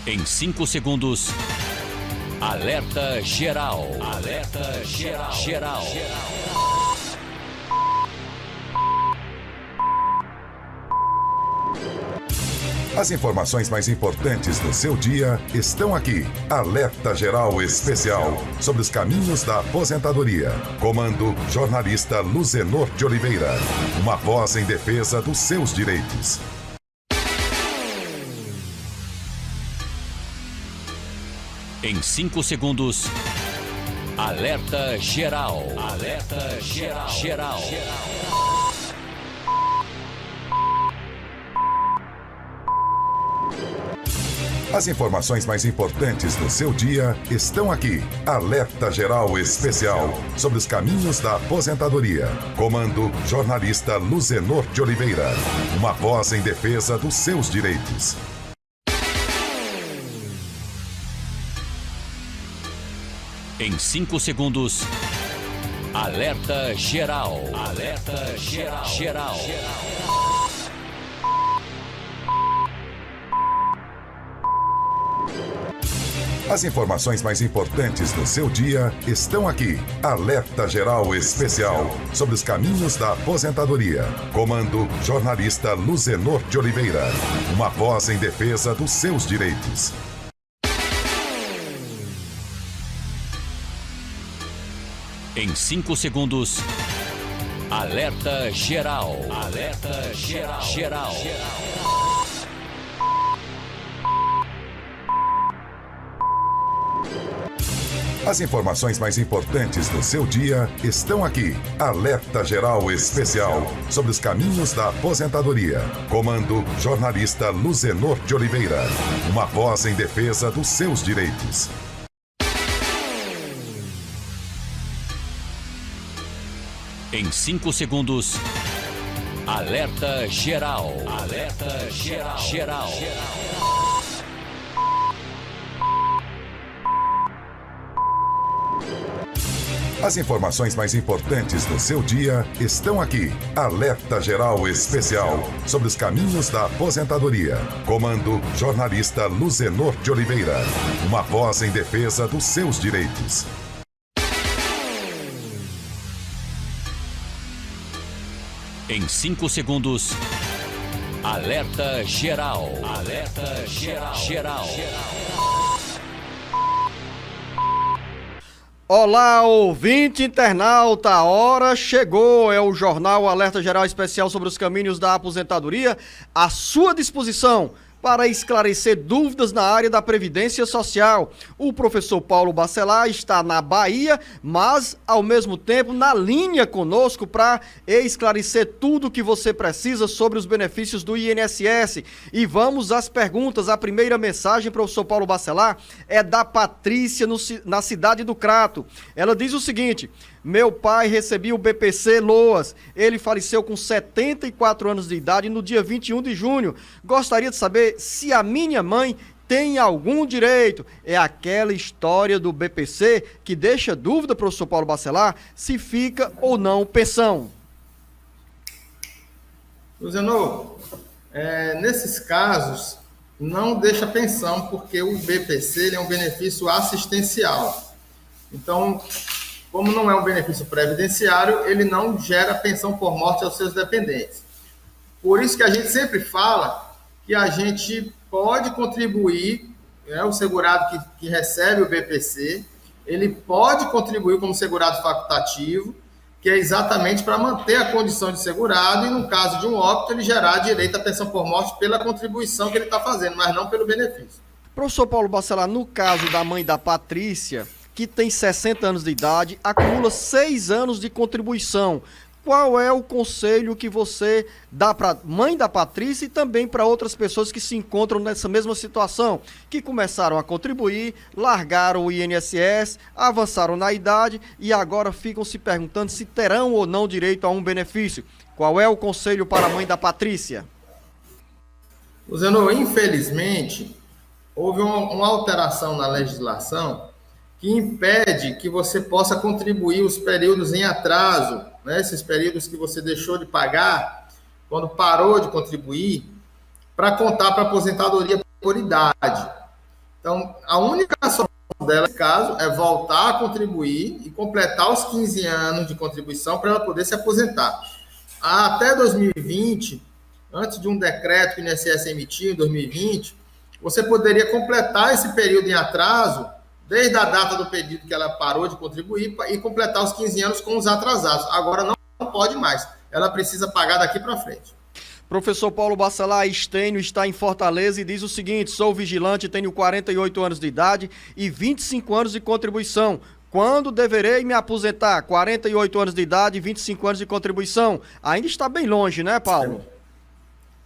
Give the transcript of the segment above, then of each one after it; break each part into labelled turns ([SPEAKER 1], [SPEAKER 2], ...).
[SPEAKER 1] Em 5 segundos, alerta geral. Alerta geral. Geral.
[SPEAKER 2] As informações mais importantes do seu dia estão aqui. Alerta Geral Especial sobre os caminhos da aposentadoria. Comando jornalista Luzenor de Oliveira. Uma voz em defesa dos seus direitos.
[SPEAKER 1] Em 5 segundos, alerta geral. Alerta geral. Geral.
[SPEAKER 2] As informações mais importantes do seu dia estão aqui. Alerta Geral Especial sobre os caminhos da aposentadoria. Comando jornalista Luzenor de Oliveira. Uma voz em defesa dos seus direitos.
[SPEAKER 1] Em 5 segundos, alerta geral. Alerta geral. Geral.
[SPEAKER 2] As informações mais importantes do seu dia estão aqui. Alerta Geral Especial sobre os caminhos da aposentadoria. Comando jornalista Luzenor de Oliveira. Uma voz em defesa dos seus direitos.
[SPEAKER 1] Em 5 segundos, alerta geral. Alerta geral. Geral.
[SPEAKER 2] As informações mais importantes do seu dia estão aqui. Alerta Geral Especial sobre os caminhos da aposentadoria. Comando jornalista Luzenor de Oliveira. Uma voz em defesa dos seus direitos.
[SPEAKER 1] Em 5 segundos, alerta geral. Alerta geral. Geral.
[SPEAKER 2] As informações mais importantes do seu dia estão aqui. Alerta Geral Especial sobre os caminhos da aposentadoria. Comando jornalista Luzenor de Oliveira. Uma voz em defesa dos seus direitos.
[SPEAKER 1] Em 5 segundos, alerta geral. Alerta geral. Geral.
[SPEAKER 3] Olá, ouvinte internauta, a hora chegou, é o Jornal Alerta Geral Especial sobre os caminhos da aposentadoria, à sua disposição para esclarecer dúvidas na área da Previdência Social. O professor Paulo Bacelar está na Bahia, mas ao mesmo tempo na linha conosco para esclarecer tudo o que você precisa sobre os benefícios do INSS. E vamos às perguntas. A primeira mensagem, professor Paulo Bacelar, é da Patrícia na cidade do Crato. Ela diz o seguinte: meu pai recebia o BPC Loas. Ele faleceu com 74 anos de idade no dia 21 de junho. Gostaria de saber se a minha mãe tem algum direito. É aquela história do BPC que deixa dúvida, professor Paulo Bacelar, se fica ou não pensão.
[SPEAKER 4] Luzenor, nesses casos, não deixa pensão, porque o BPC ele é um benefício assistencial. Então, como não é um benefício previdenciário, ele não gera pensão por morte aos seus dependentes. Por isso que a gente sempre fala que a gente pode contribuir, o segurado que recebe o BPC, ele pode contribuir como segurado facultativo, que é exatamente para manter a condição de segurado e, no caso de um óbito, ele gerar direito à pensão por morte pela contribuição que ele está fazendo, mas não pelo benefício.
[SPEAKER 3] Professor Paulo Bacelar, no caso da mãe da Patrícia, que tem 60 anos de idade, acumula 6 anos de contribuição. Qual é o conselho que você dá para a mãe da Patrícia e também para outras pessoas que se encontram nessa mesma situação, que começaram a contribuir, largaram o INSS, avançaram na idade e agora ficam se perguntando se terão ou não direito a um benefício? Qual é o conselho para a mãe da Patrícia?
[SPEAKER 4] Luzenor, infelizmente, houve uma alteração na legislação que impede que você possa contribuir os períodos em atraso, né? Esses períodos que você deixou de pagar, quando parou de contribuir, para contar para a aposentadoria por idade. Então, a única solução dela, nesse caso, é voltar a contribuir e completar os 15 anos de contribuição para ela poder se aposentar. Até 2020, antes de um decreto que o INSS emitiu em 2020, você poderia completar esse período em atraso, desde a data do pedido que ela parou de contribuir, e completar os 15 anos com os atrasados. Agora não pode mais. Ela precisa pagar daqui para frente.
[SPEAKER 3] Professor Paulo Bacelar, Estênio está em Fortaleza e diz o seguinte: sou vigilante, tenho 48 anos de idade e 25 anos de contribuição. Quando deverei me aposentar? 48 anos de idade e 25 anos de contribuição. Ainda está bem longe, né, Paulo?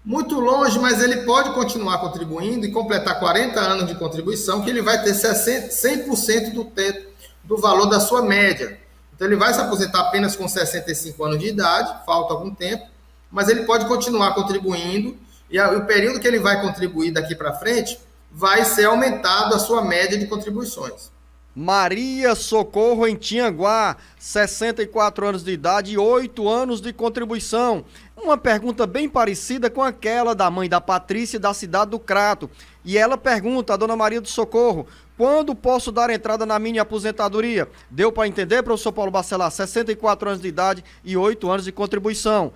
[SPEAKER 4] Muito longe, mas ele pode continuar contribuindo e completar 40 anos de contribuição, que ele vai ter 100% do teto do valor da sua média. Então, ele vai se aposentar apenas com 65 anos de idade, falta algum tempo, mas ele pode continuar contribuindo e o período que ele vai contribuir daqui para frente vai ser aumentado a sua média de contribuições.
[SPEAKER 3] Maria Socorro, em Tianguá, 64 anos de idade e 8 anos de contribuição. Uma pergunta bem parecida com aquela da mãe da Patrícia, da cidade do Crato. E ela pergunta, a dona Maria do Socorro: quando posso dar entrada na minha aposentadoria? Deu para entender, professor Paulo Bacelar? 64 anos de idade e 8 anos de contribuição.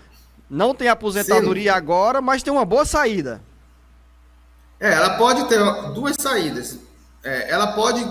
[SPEAKER 3] Não tem aposentadoria Sim. agora, mas tem uma boa saída.
[SPEAKER 4] Ela pode ter duas saídas. Ela pode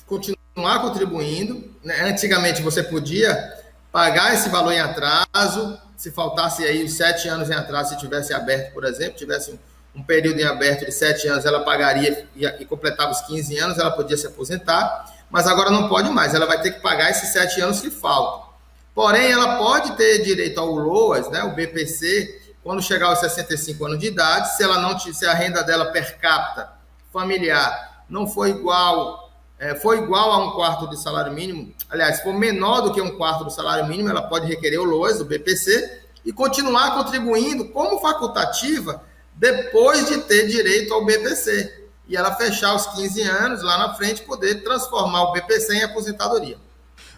[SPEAKER 4] continuar contribuindo, né? Antigamente você podia pagar esse valor em atraso, se faltasse aí os 7 anos em atraso, se tivesse aberto, por exemplo, tivesse um período em aberto de 7 anos, ela pagaria e completava os 15 anos, ela podia se aposentar, mas agora não pode mais, ela vai ter que pagar esses 7 anos que faltam. Porém, ela pode ter direito ao LOAS, né, o BPC, quando chegar aos 65 anos de idade, se a renda dela per capita familiar não for igual a 1/4 do salário mínimo, aliás, se for menor do que 1/4 do salário mínimo, ela pode requerer o LOAS, o BPC, e continuar contribuindo como facultativa depois de ter direito ao BPC. E ela fechar os 15 anos lá na frente, poder transformar o BPC em aposentadoria.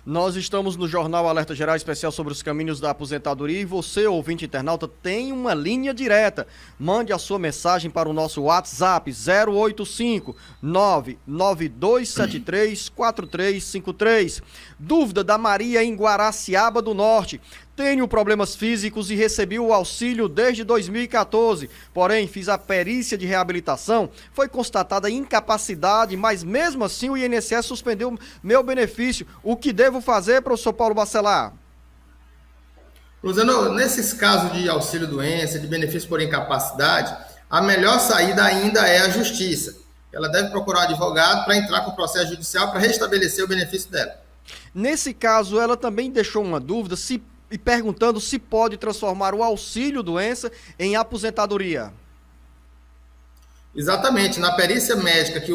[SPEAKER 3] Nós estamos no Jornal Alerta Geral Especial sobre os caminhos da aposentadoria e você, ouvinte internauta, tem uma linha direta. Mande a sua mensagem para o nosso WhatsApp 085 99273 4353. Dúvida da Maria em Guaraciaba do Norte. Tenho problemas físicos e recebi o auxílio desde 2014, porém fiz a perícia de reabilitação, foi constatada incapacidade, mas mesmo assim o INSS suspendeu meu benefício. O que devo fazer, professor Paulo Bacelar?
[SPEAKER 4] Luciano, nesses casos de auxílio-doença, de benefício por incapacidade, a melhor saída ainda é a justiça. Ela deve procurar um advogado para entrar com o processo judicial para restabelecer o benefício dela.
[SPEAKER 3] Nesse caso, ela também deixou uma dúvida e perguntando se pode transformar o auxílio-doença em aposentadoria.
[SPEAKER 4] Exatamente. Na perícia médica que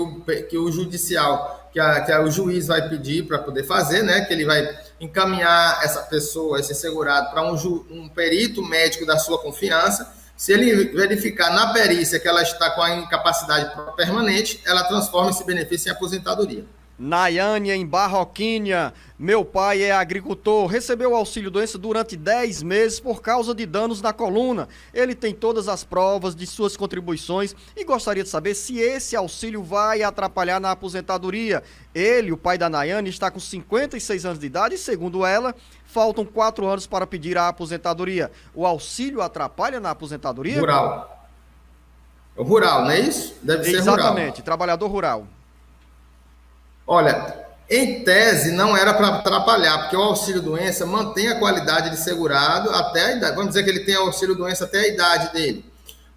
[SPEAKER 4] o judicial, que o juiz vai pedir para poder fazer, né, que ele vai encaminhar essa pessoa, esse segurado, para um perito médico da sua confiança. Se ele verificar na perícia que ela está com a incapacidade permanente, ela transforma esse benefício em aposentadoria.
[SPEAKER 3] Nayane, em Barroquinha, meu pai é agricultor, recebeu o auxílio-doença durante 10 meses por causa de danos na coluna. Ele tem todas as provas de suas contribuições e gostaria de saber se esse auxílio vai atrapalhar na aposentadoria. Ele, o pai da Nayane, está com 56 anos de idade e, segundo ela, faltam 4 anos para pedir a aposentadoria. O auxílio atrapalha na aposentadoria?
[SPEAKER 4] Rural. Rural, não é isso? Deve ser rural.
[SPEAKER 3] Exatamente, trabalhador rural.
[SPEAKER 4] Olha, em tese não era para atrapalhar, porque o auxílio-doença mantém a qualidade de segurado até a idade. Vamos dizer que ele tem auxílio-doença até a idade dele.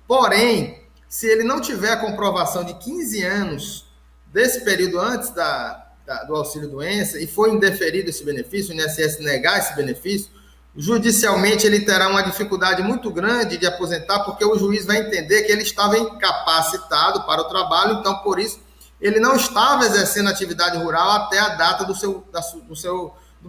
[SPEAKER 4] Porém, se ele não tiver a comprovação de 15 anos desse período antes do auxílio-doença e for indeferido esse benefício, o INSS negar esse benefício, judicialmente ele terá uma dificuldade muito grande de aposentar, porque o juiz vai entender que ele estava incapacitado para o trabalho, então por isso ele não estava exercendo atividade rural até a data do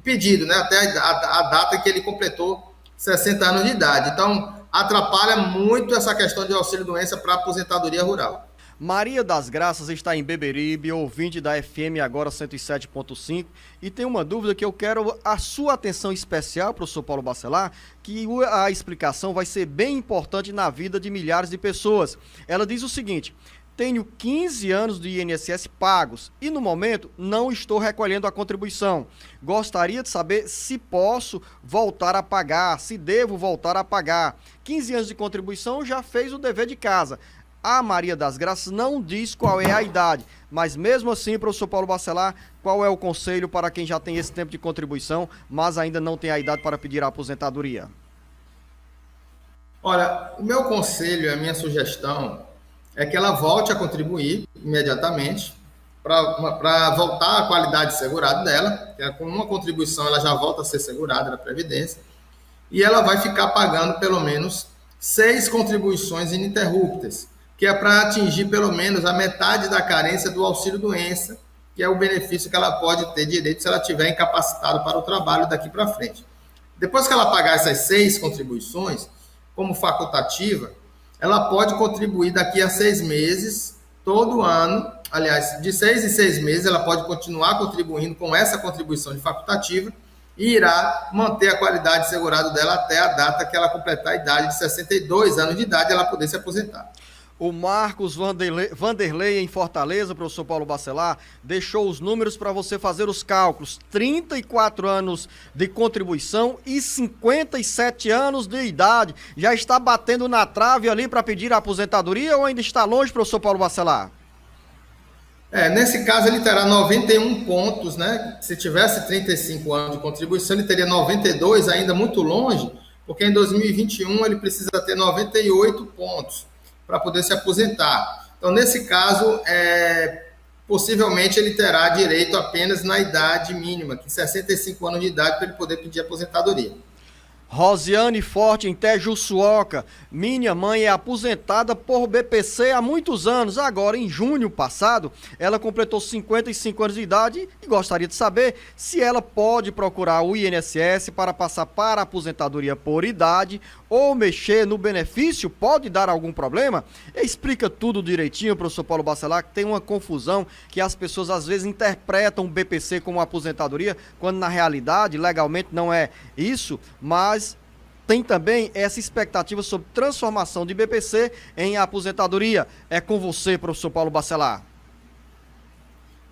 [SPEAKER 4] pedido, né? Até a data que ele completou 60 anos de idade. Então, atrapalha muito essa questão de auxílio-doença para a aposentadoria rural.
[SPEAKER 3] Maria das Graças está em Beberibe, ouvinte da FM agora 107.5, e tem uma dúvida que eu quero a sua atenção especial, professor Paulo Bacelar, que a explicação vai ser bem importante na vida de milhares de pessoas. Ela diz o seguinte: Tenho 15 anos de INSS pagos e, no momento, não estou recolhendo a contribuição. Gostaria de saber se posso voltar a pagar, se devo voltar a pagar. 15 anos de contribuição já fez o dever de casa. A Maria das Graças não diz qual é a idade, mas mesmo assim, professor Paulo Bacelar, qual é o conselho para quem já tem esse tempo de contribuição, mas ainda não tem a idade para pedir a aposentadoria?
[SPEAKER 4] Olha, o meu conselho, a minha sugestão é que ela volte a contribuir imediatamente para voltar à qualidade segurada dela, que é, com uma contribuição ela já volta a ser segurada na Previdência, e ela vai ficar pagando pelo menos 6 contribuições ininterruptas, que é para atingir pelo menos a metade da carência do auxílio-doença, que é o benefício que ela pode ter direito se ela estiver incapacitada para o trabalho daqui para frente. Depois que ela pagar essas 6 contribuições, como facultativa, ela pode contribuir daqui a 6 meses, todo ano, aliás, de 6 em 6 meses, ela pode continuar contribuindo com essa contribuição de facultativa e irá manter a qualidade segurada dela até a data que ela completar a idade de 62 anos de idade e ela poder se aposentar.
[SPEAKER 3] O Marcos Vanderlei, em Fortaleza, professor Paulo Bacelar, deixou os números para você fazer os cálculos. 34 anos de contribuição e 57 anos de idade. Já está batendo na trave ali para pedir a aposentadoria ou ainda está longe, professor Paulo Bacelar?
[SPEAKER 4] Nesse caso ele terá 91 pontos, né? Se tivesse 35 anos de contribuição, ele teria 92, ainda muito longe, porque em 2021 ele precisa ter 98 pontos para poder se aposentar. Então, nesse caso, possivelmente ele terá direito apenas na idade mínima, que 65 anos de idade, para ele poder pedir aposentadoria.
[SPEAKER 3] Rosiane Forte, em Tejuçuoca. Minha mãe é aposentada por BPC há muitos anos. Agora, em junho passado, ela completou 55 anos de idade e gostaria de saber se ela pode procurar o INSS para passar para a aposentadoria por idade ou mexer no benefício. Pode dar algum problema? Explica tudo direitinho, professor Paulo Bacelar, que tem uma confusão que as pessoas às vezes interpretam o BPC como aposentadoria, quando na realidade, legalmente não é isso, mas tem também essa expectativa sobre transformação de BPC em aposentadoria. É com você, professor Paulo Bacelar.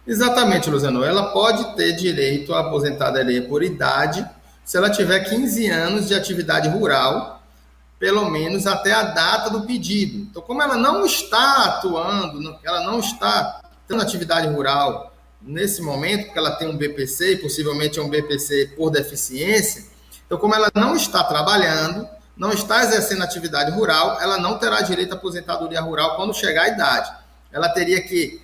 [SPEAKER 4] Exatamente, Luciano. Ela pode ter direito à aposentadoria por idade se ela tiver 15 anos de atividade rural, pelo menos até a data do pedido. Então, como ela não está atuando, ela não está tendo atividade rural nesse momento, porque ela tem um BPC, e possivelmente é um BPC por deficiência, então, como ela não está trabalhando, não está exercendo atividade rural, ela não terá direito à aposentadoria rural quando chegar à idade. Ela teria que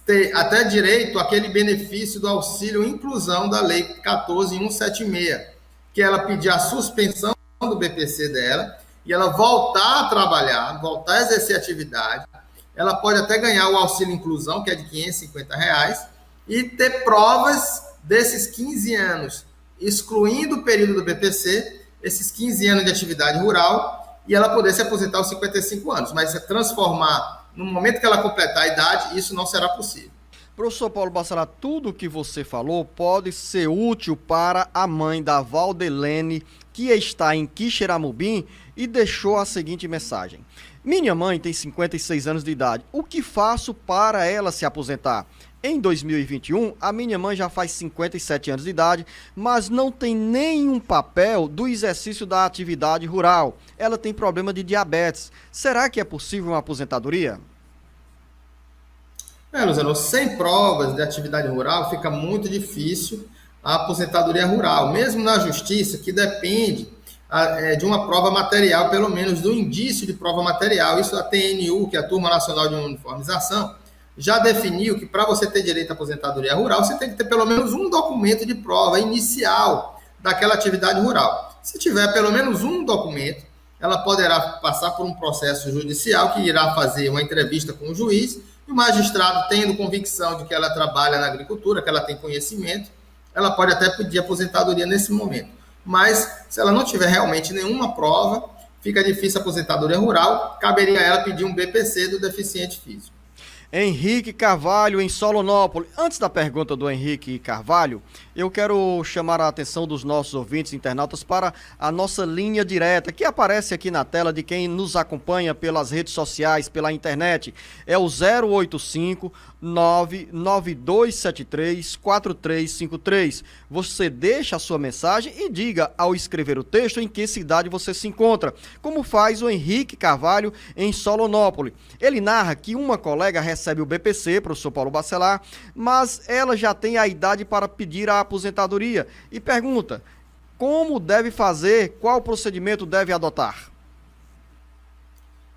[SPEAKER 4] ter até direito àquele benefício do auxílio inclusão da Lei 14.176, que ela pedir a suspensão do BPC dela e ela voltar a trabalhar, voltar a exercer atividade. Ela pode até ganhar o auxílio inclusão, que é de R$550, e ter provas desses 15 anos, excluindo o período do BPC, esses 15 anos de atividade rural, e ela poder se aposentar aos 55 anos. Mas se transformar, no momento que ela completar a idade, isso não será possível.
[SPEAKER 3] Professor Paulo Bacelar, tudo o que você falou pode ser útil para a mãe da Valdelene, que está em Quixeramobim, e deixou a seguinte mensagem. Minha mãe tem 56 anos de idade. O que faço para ela se aposentar? Em 2021, a minha mãe já faz 57 anos de idade, mas não tem nenhum papel do exercício da atividade rural. Ela tem problema de diabetes. Será que é possível uma aposentadoria?
[SPEAKER 4] Luciano, sem provas de atividade rural, fica muito difícil a aposentadoria rural. Mesmo na justiça, que depende de uma prova material, pelo menos do indício de prova material. Isso a TNU, que é a Turma Nacional de Uniformização, já definiu que para você ter direito à aposentadoria rural, você tem que ter pelo menos um documento de prova inicial daquela atividade rural. Se tiver pelo menos um documento, ela poderá passar por um processo judicial que irá fazer uma entrevista com o juiz, e o magistrado, tendo convicção de que ela trabalha na agricultura, que ela tem conhecimento, ela pode até pedir aposentadoria nesse momento. Mas, se ela não tiver realmente nenhuma prova, fica difícil a aposentadoria rural, caberia a ela pedir um BPC do deficiente físico.
[SPEAKER 3] Henrique Carvalho, em Solonópolis. Antes da pergunta do Henrique Carvalho, eu quero chamar a atenção dos nossos ouvintes internautas para a nossa linha direta, que aparece aqui na tela de quem nos acompanha pelas redes sociais, pela internet. É o 085 99273 4353. Você deixa a sua mensagem e diga ao escrever o texto em que cidade você se encontra, como faz o Henrique Carvalho em Solonópolis. Ele narra que uma colega recebe o BPC, professor Paulo Bacelar, mas ela já tem a idade para pedir a aposentadoria e pergunta como deve fazer, qual procedimento deve adotar.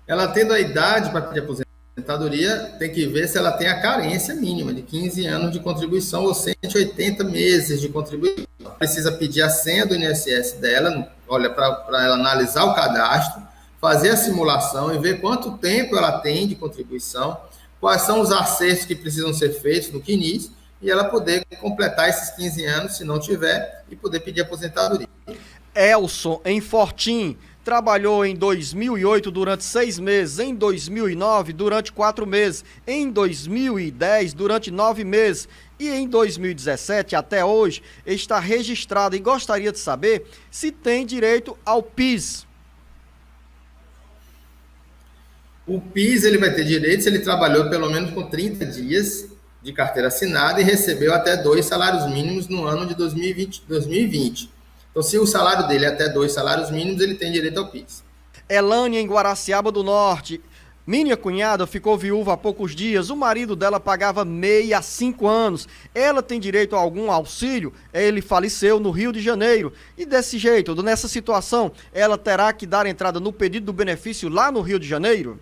[SPEAKER 4] Ela tendo a idade para pedir aposentadoria, tem que ver se ela tem a carência mínima de 15 anos de contribuição ou 180 meses de contribuição. Precisa pedir a senha do INSS dela, olha, para ela analisar o cadastro, fazer a simulação e ver quanto tempo ela tem de contribuição, quais são os acertos que precisam ser feitos no CNIS, e ela poder completar esses 15 anos, se não tiver, e poder pedir aposentadoria.
[SPEAKER 3] Elson, em Fortim, trabalhou em 2008 durante 6 meses, em 2009 durante 4 meses, em 2010 durante 9 meses e em 2017 até hoje está registrado e gostaria de saber se tem direito ao PIS.
[SPEAKER 4] O PIS ele vai ter direito se ele trabalhou pelo menos com 30 dias de carteira assinada e recebeu até 2 salários mínimos no ano de 2020. Então, se o salário dele é até 2 salários mínimos, ele tem direito ao PIS.
[SPEAKER 3] Elane, em Guaraciaba do Norte. Minha cunhada ficou viúva há poucos dias. O marido dela pagava MEI há 5 anos. Ela tem direito a algum auxílio? Ele faleceu no Rio de Janeiro. E desse jeito, nessa situação, ela terá que dar entrada no pedido do benefício lá no Rio de Janeiro?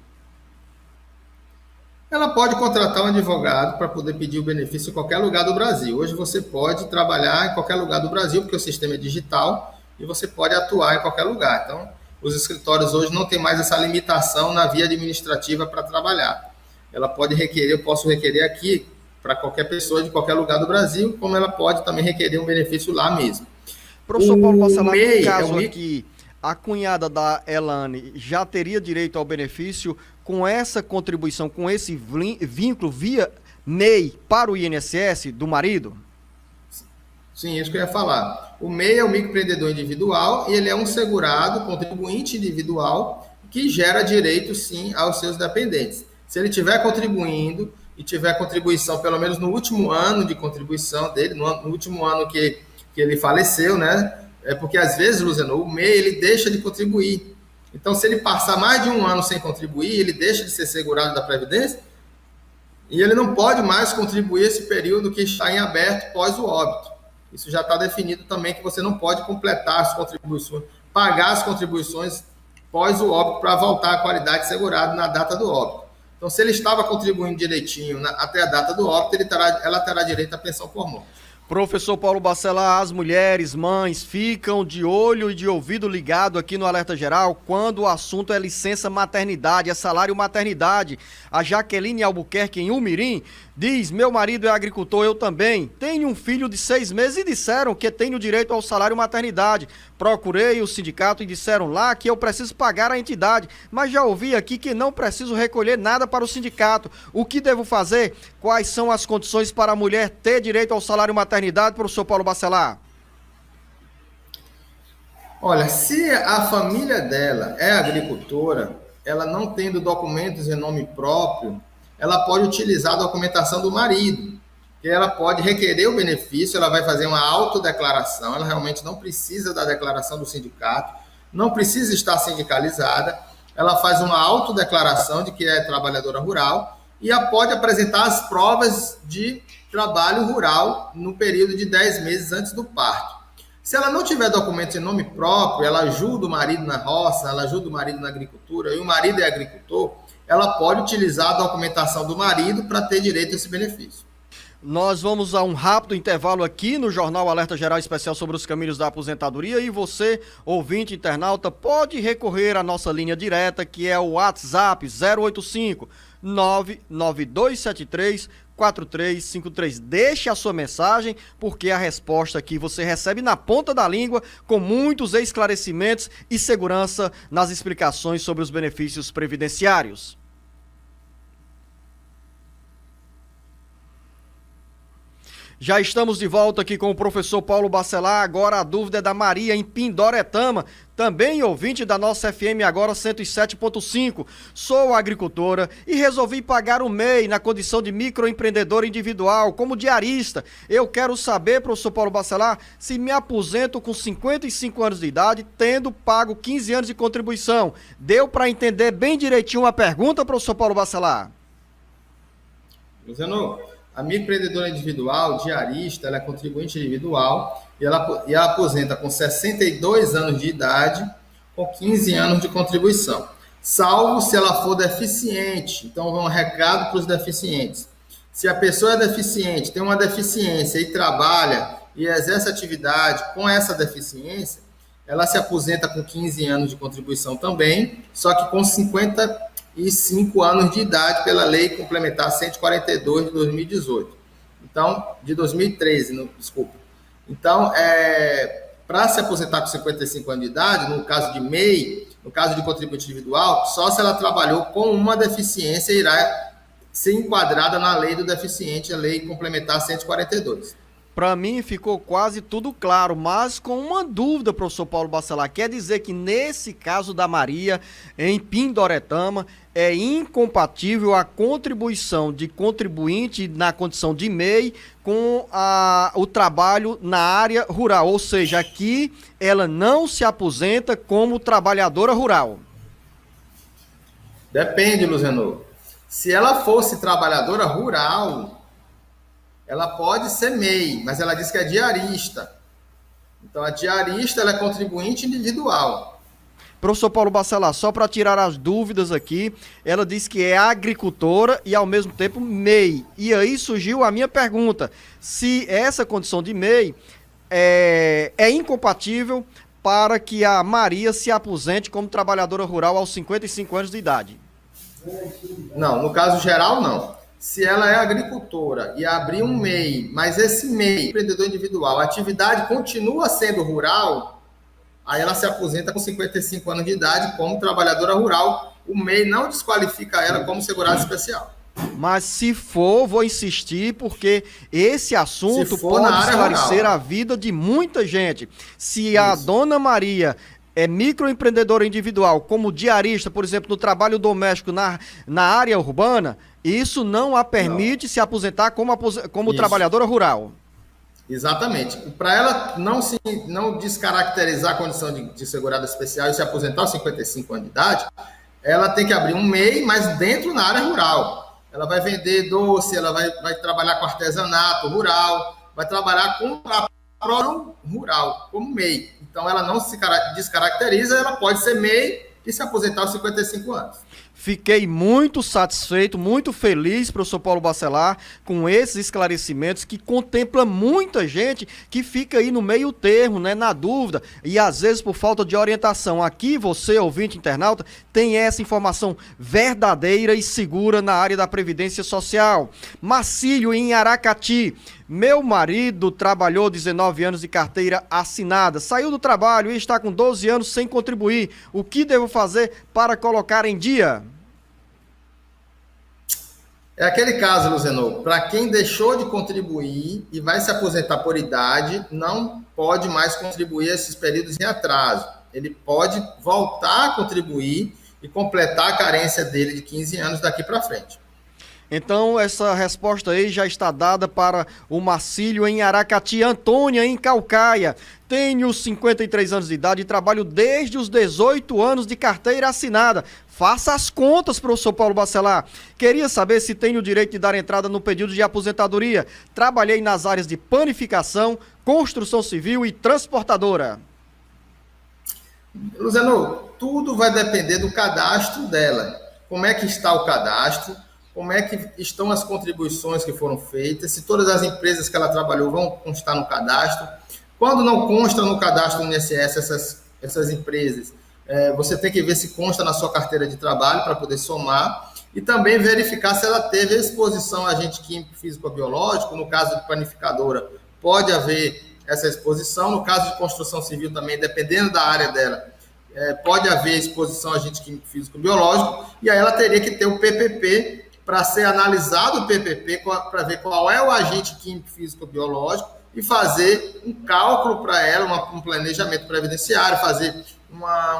[SPEAKER 4] Ela pode contratar um advogado para poder pedir o benefício em qualquer lugar do Brasil. Hoje você pode trabalhar em qualquer lugar do Brasil, porque o sistema é digital e você pode atuar em qualquer lugar. Então, os escritórios hoje não têm mais essa limitação na via administrativa para trabalhar. Ela pode requerer, eu posso requerer aqui para qualquer pessoa de qualquer lugar do Brasil, como ela pode também requerer um benefício lá mesmo.
[SPEAKER 3] Professor Paulo Bacelar, no caso aqui, a cunhada da Elane já teria direito ao benefício com essa contribuição, com esse vínculo via MEI para o INSS do marido?
[SPEAKER 4] Sim, isso que eu ia falar. O MEI é o microempreendedor individual e ele é um segurado, contribuinte individual, que gera direito, sim, aos seus dependentes. Se ele estiver contribuindo e tiver contribuição, pelo menos no último ano de contribuição dele, no último ano que ele faleceu, né? É porque, às vezes, Luciano, o MEI, ele deixa de contribuir. Então, se ele passar mais de um ano sem contribuir, ele deixa de ser segurado da Previdência e ele não pode mais contribuir esse período que está em aberto pós o óbito. Isso já está definido também, que você não pode completar as contribuições, pagar as contribuições pós o óbito para voltar à qualidade segurada na data do óbito. Então, se ele estava contribuindo direitinho até a data do óbito, ela terá direito à pensão por morte.
[SPEAKER 3] Professor Paulo Bacelar, as mulheres, mães, ficam de olho e de ouvido ligado aqui no Alerta Geral quando o assunto é licença maternidade, é salário maternidade. A Jaqueline Albuquerque, em Umirim, diz: meu marido é agricultor, eu também. Tenho um filho de 6 meses e disseram que tenho direito ao salário maternidade. Procurei o sindicato e disseram lá que eu preciso pagar a entidade, mas já ouvi aqui que não preciso recolher nada para o sindicato. O que devo fazer? Quais são as condições para a mulher ter direito ao salário maternidade, professor Paulo Bacelar?
[SPEAKER 4] Olha, se a família dela é agricultora, ela não tendo documentos em nome próprio, ela pode utilizar a documentação do marido, que ela pode requerer o benefício, ela vai fazer uma autodeclaração, ela realmente não precisa da declaração do sindicato, não precisa estar sindicalizada, ela faz uma autodeclaração de que é trabalhadora rural e ela pode apresentar as provas de trabalho rural no período de 10 meses antes do parto. Se ela não tiver documentos em nome próprio, ela ajuda o marido na roça, ela ajuda o marido na agricultura, e o marido é agricultor, ela pode utilizar a documentação do marido para ter direito a esse benefício.
[SPEAKER 3] Nós vamos a um rápido intervalo aqui no Jornal Alerta Geral Especial sobre os caminhos da aposentadoria e você, ouvinte internauta, pode recorrer à nossa linha direta, que é o WhatsApp 085 99273 4353. Deixe a sua mensagem, porque a resposta aqui você recebe na ponta da língua, com muitos esclarecimentos e segurança nas explicações sobre os benefícios previdenciários. Já estamos de volta aqui com o professor Paulo Bacelar. Agora a dúvida é da Maria em Pindoretama, também ouvinte da nossa FM agora 107.5. Sou agricultora e resolvi pagar o MEI na condição de microempreendedor individual, como diarista. Eu quero saber, professor Paulo Bacelar, se me aposento com 55 anos de idade, tendo pago 15 anos de contribuição. Deu para entender bem direitinho a pergunta, professor Paulo Bacelar?
[SPEAKER 4] Luciano, a microempreendedora individual, diarista, ela é contribuinte individual e ela aposenta com 62 anos de idade, com 15 anos de contribuição, salvo se ela for deficiente. Então, um recado para os deficientes. Se a pessoa é deficiente, tem uma deficiência e trabalha e exerce atividade com essa deficiência, ela se aposenta com 15 anos de contribuição também, só que com 55 anos de idade pela Lei Complementar 142 de 2018. Então, de 2013, desculpa. Então, para se aposentar com 55 anos de idade, no caso de MEI, no caso de contribuinte individual, só se ela trabalhou com uma deficiência irá ser enquadrada na Lei do Deficiente, a Lei Complementar 142.
[SPEAKER 3] Para mim ficou quase tudo claro, mas com uma dúvida, professor Paulo Bacelar. Quer dizer que nesse caso da Maria, em Pindoretama, é incompatível a contribuição de contribuinte na condição de MEI com o trabalho na área rural. Ou seja, aqui ela não se aposenta como trabalhadora rural.
[SPEAKER 4] Depende, Luciano. Se ela fosse trabalhadora rural, ela pode ser MEI, mas ela diz que é diarista. Então, a diarista ela é contribuinte individual.
[SPEAKER 3] Professor Paulo Bacelar, só para tirar as dúvidas aqui, ela diz que é agricultora e, ao mesmo tempo, MEI. E aí surgiu a minha pergunta, se essa condição de MEI é incompatível para que a Maria se aposente como trabalhadora rural aos 55 anos de idade.
[SPEAKER 4] Não, no caso geral, não. Se ela é agricultora e abrir um MEI, mas esse MEI, empreendedor individual, a atividade continua sendo rural, aí ela se aposenta com 55 anos de idade como trabalhadora rural. O MEI não desqualifica ela como segurado especial.
[SPEAKER 3] Mas se for, vou insistir, porque esse assunto pode esclarecer a vida de muita gente. Se a dona Maria é microempreendedora individual, como diarista, por exemplo, no trabalho doméstico na área urbana, isso não a permite se aposentar como trabalhadora rural.
[SPEAKER 4] Exatamente. Para ela não descaracterizar a condição de segurada especial e se aposentar aos 55 anos de idade, ela tem que abrir um MEI, mas dentro na área rural. Ela vai vender doce, ela vai trabalhar com artesanato rural, vai trabalhar com a produção rural, como MEI. Então, ela não se descaracteriza, ela pode ser MEI e se aposentar aos 55 anos.
[SPEAKER 3] Fiquei muito satisfeito, muito feliz, professor Paulo Bacelar, com esses esclarecimentos que contempla muita gente que fica aí no meio termo, né, na dúvida, e às vezes por falta de orientação. Aqui você, ouvinte internauta, tem essa informação verdadeira e segura na área da Previdência Social. Marcílio, em Aracati. Meu marido trabalhou 19 anos de carteira assinada, saiu do trabalho e está com 12 anos sem contribuir. O que devo fazer para colocar em dia?
[SPEAKER 4] É aquele caso, Luciano, para quem deixou de contribuir e vai se aposentar por idade, não pode mais contribuir esses períodos em atraso. Ele pode voltar a contribuir e completar a carência dele de 15 anos daqui para frente.
[SPEAKER 3] Então, essa resposta aí já está dada para o Marcílio em Aracati. Antônia, em Caucaia. Tenho 53 anos de idade e trabalho desde os 18 anos de carteira assinada. Faça as contas, professor Paulo Bacelar. Queria saber se tenho o direito de dar entrada no pedido de aposentadoria. Trabalhei nas áreas de panificação, construção civil e transportadora.
[SPEAKER 4] Luciano, tudo vai depender do cadastro dela. Como é que está o cadastro? Como é que estão as contribuições que foram feitas, se todas as empresas que ela trabalhou vão constar no cadastro. Quando não consta no cadastro do INSS essas empresas, você tem que ver se consta na sua carteira de trabalho para poder somar e também verificar se ela teve exposição a agente químico, físico ou biológico. No caso de panificadora, pode haver essa exposição. No caso de construção civil também, dependendo da área dela, pode haver exposição a agente químico, físico ou biológico, e aí ela teria que ter o PPP para ser analisado o PPP, para ver qual é o agente químico, físico, biológico, e fazer um cálculo para ela, um planejamento previdenciário, fazer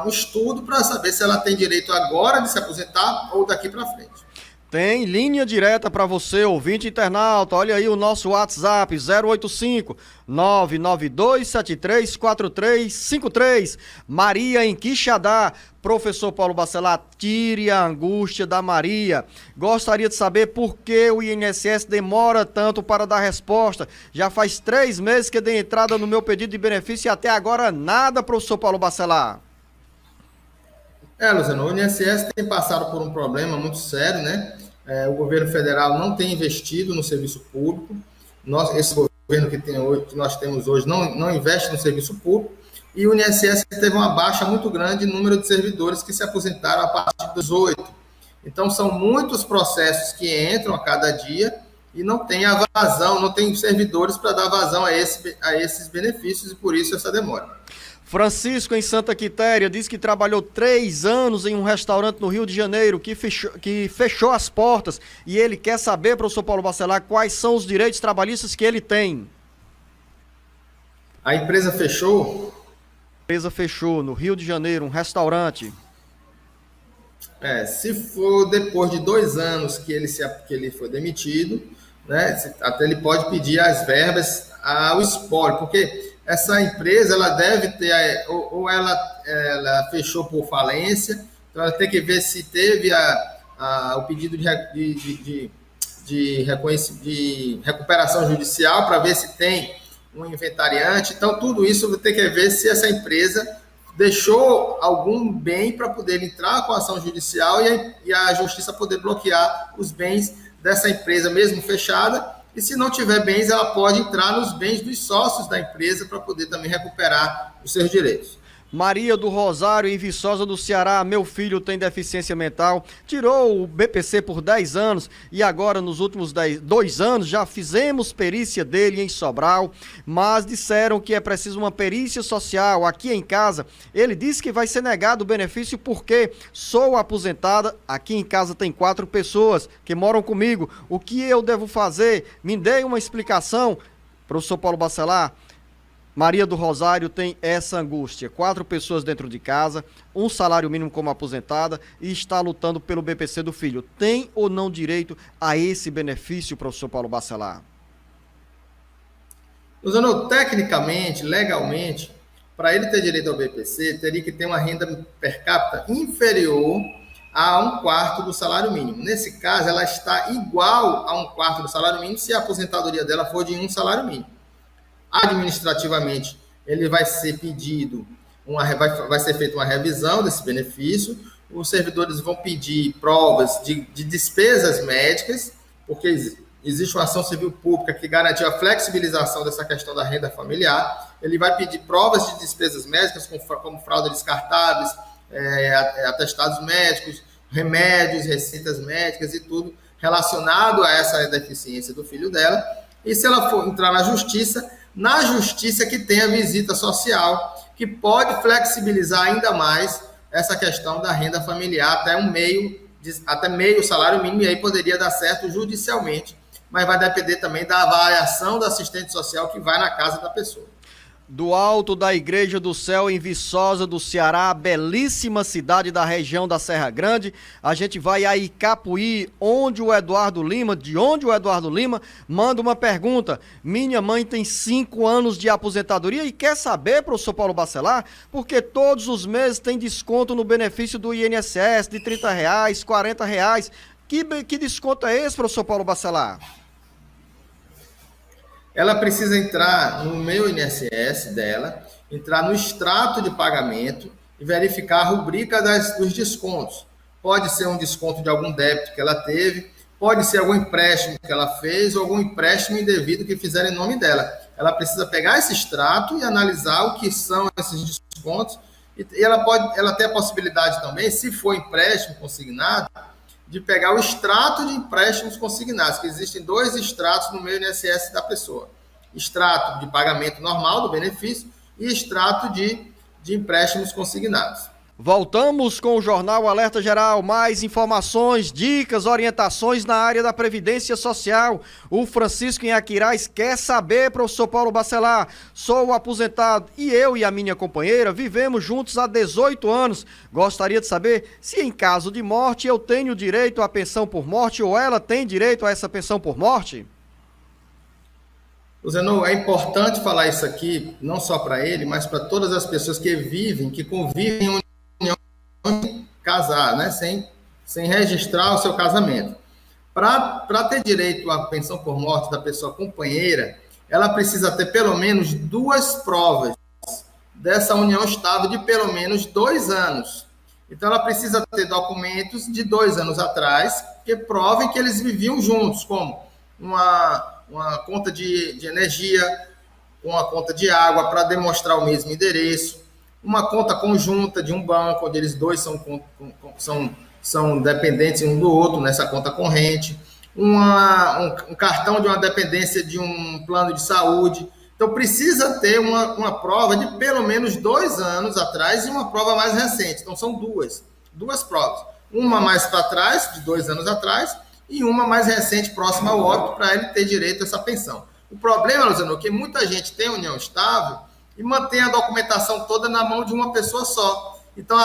[SPEAKER 4] um estudo para saber se ela tem direito agora de se aposentar ou daqui para frente.
[SPEAKER 3] Tem linha direta para você, ouvinte internauta. Olha aí o nosso WhatsApp, 085 992734353. Maria em Quixadá. Professor Paulo Bacelar, tire a angústia da Maria. Gostaria de saber por que o INSS demora tanto para dar resposta. Já faz 3 meses que dei entrada no meu pedido de benefício e até agora nada, professor Paulo Bacelar.
[SPEAKER 4] Luciano, o INSS tem passado por um problema muito sério, né? O governo federal não tem investido no serviço público. Esse governo que nós temos hoje não investe no serviço público. E o INSS teve uma baixa muito grande no número de servidores que se aposentaram a partir dos 8. Então, são muitos processos que entram a cada dia e não tem a vazão, não tem servidores para dar vazão a esses benefícios, e por isso essa demora.
[SPEAKER 3] Francisco, em Santa Quitéria, diz que trabalhou 3 anos em um restaurante no Rio de Janeiro que fechou as portas, e ele quer saber, professor Paulo Bacelar, quais são os direitos trabalhistas que ele tem.
[SPEAKER 4] A empresa fechou?
[SPEAKER 3] A empresa fechou no Rio de Janeiro, um restaurante.
[SPEAKER 4] Se for depois de 2 anos que ele foi demitido, né, até ele pode pedir as verbas ao espólio, porque essa empresa, ela deve ter, ela fechou por falência, então ela tem que ver se teve o pedido de recuperação judicial, para ver se tem um inventariante. Então, tudo isso vai ter que ver se essa empresa deixou algum bem para poder entrar com a ação judicial e a justiça poder bloquear os bens dessa empresa, mesmo fechada. E se não tiver bens, ela pode entrar nos bens dos sócios da empresa para poder também recuperar os seus direitos.
[SPEAKER 3] Maria do Rosário, em Viçosa do Ceará, meu filho tem deficiência mental, tirou o BPC por 10 anos e agora nos últimos 2 anos já fizemos perícia dele em Sobral, mas disseram que é preciso uma perícia social aqui em casa. Ele disse que vai ser negado o benefício porque sou aposentada, aqui em casa tem 4 pessoas que moram comigo. O que eu devo fazer? Me dê uma explicação, professor Paulo Bacelar. Maria do Rosário tem essa angústia, 4 pessoas dentro de casa, um salário mínimo como aposentada e está lutando pelo BPC do filho. Tem ou não direito a esse benefício, professor Paulo Bacelar?
[SPEAKER 4] Usando tecnicamente, legalmente, para ele ter direito ao BPC, teria que ter uma renda per capita inferior a 1/4 do salário mínimo. Nesse caso, ela está igual a 1/4 do salário mínimo se a aposentadoria dela for de 1 salário mínimo. Administrativamente, ele vai ser pedido, vai ser feita uma revisão desse benefício, os servidores vão pedir provas de despesas médicas, porque existe uma ação civil pública que garantiu a flexibilização dessa questão da renda familiar. Ele vai pedir provas de despesas médicas, como fraldas descartáveis, atestados médicos, remédios, receitas médicas e tudo relacionado a essa deficiência do filho dela. E se ela for entrar na justiça que tem a visita social, que pode flexibilizar ainda mais essa questão da renda familiar até meio salário mínimo, e aí poderia dar certo judicialmente, mas vai depender também da avaliação do assistente social que vai na casa da pessoa.
[SPEAKER 3] Do alto da Igreja do Céu, em Viçosa do Ceará, belíssima cidade da região da Serra Grande, a gente vai a Icapuí, de onde o Eduardo Lima manda uma pergunta. Minha mãe tem 5 anos de aposentadoria e quer saber, professor Paulo Bacelar, porque todos os meses tem desconto no benefício do INSS de R$30, R$40. Que desconto é esse, professor Paulo Bacelar?
[SPEAKER 4] Ela precisa entrar no meu INSS dela, entrar no extrato de pagamento e verificar a rubrica dos descontos. Pode ser um desconto de algum débito que ela teve, pode ser algum empréstimo que ela fez ou algum empréstimo indevido que fizeram em nome dela. Ela precisa pegar esse extrato e analisar o que são esses descontos, e ela tem a possibilidade também, se for empréstimo consignado, de pegar o extrato de empréstimos consignados, que existem 2 extratos no meu INSS da pessoa. Extrato de pagamento normal do benefício e extrato de empréstimos consignados.
[SPEAKER 3] Voltamos com o Jornal Alerta Geral. Mais informações, dicas, orientações na área da Previdência Social. O Francisco Inhaquiraz quer saber, professor Paulo Bacelar. Sou aposentado e eu e a minha companheira vivemos juntos há 18 anos. Gostaria de saber se em caso de morte eu tenho direito à pensão por morte ou ela tem direito a essa pensão por morte?
[SPEAKER 4] Luciano, é importante falar isso aqui, não só para ele, mas para todas as pessoas que vivem, que convivem em união sem casar, né? sem registrar o seu casamento. Para ter direito à pensão por morte da pessoa companheira, ela precisa ter pelo menos 2 provas dessa união estável de pelo menos 2 anos. Então, ela precisa ter documentos de 2 anos atrás que provem que eles viviam juntos, como uma conta de energia, uma conta de água para demonstrar o mesmo endereço, uma conta conjunta de um banco, onde eles dois são dependentes um do outro nessa conta corrente, um cartão de uma dependência de um plano de saúde. Então, precisa ter uma prova de pelo menos 2 anos atrás e uma prova mais recente. Então, são duas provas. Uma mais para trás, de 2 anos atrás, e uma mais recente, próxima ao óbito, para ele ter direito a essa pensão. O problema, Luciano, é que muita gente tem união estável e mantém a documentação toda na mão de uma pessoa só. Então,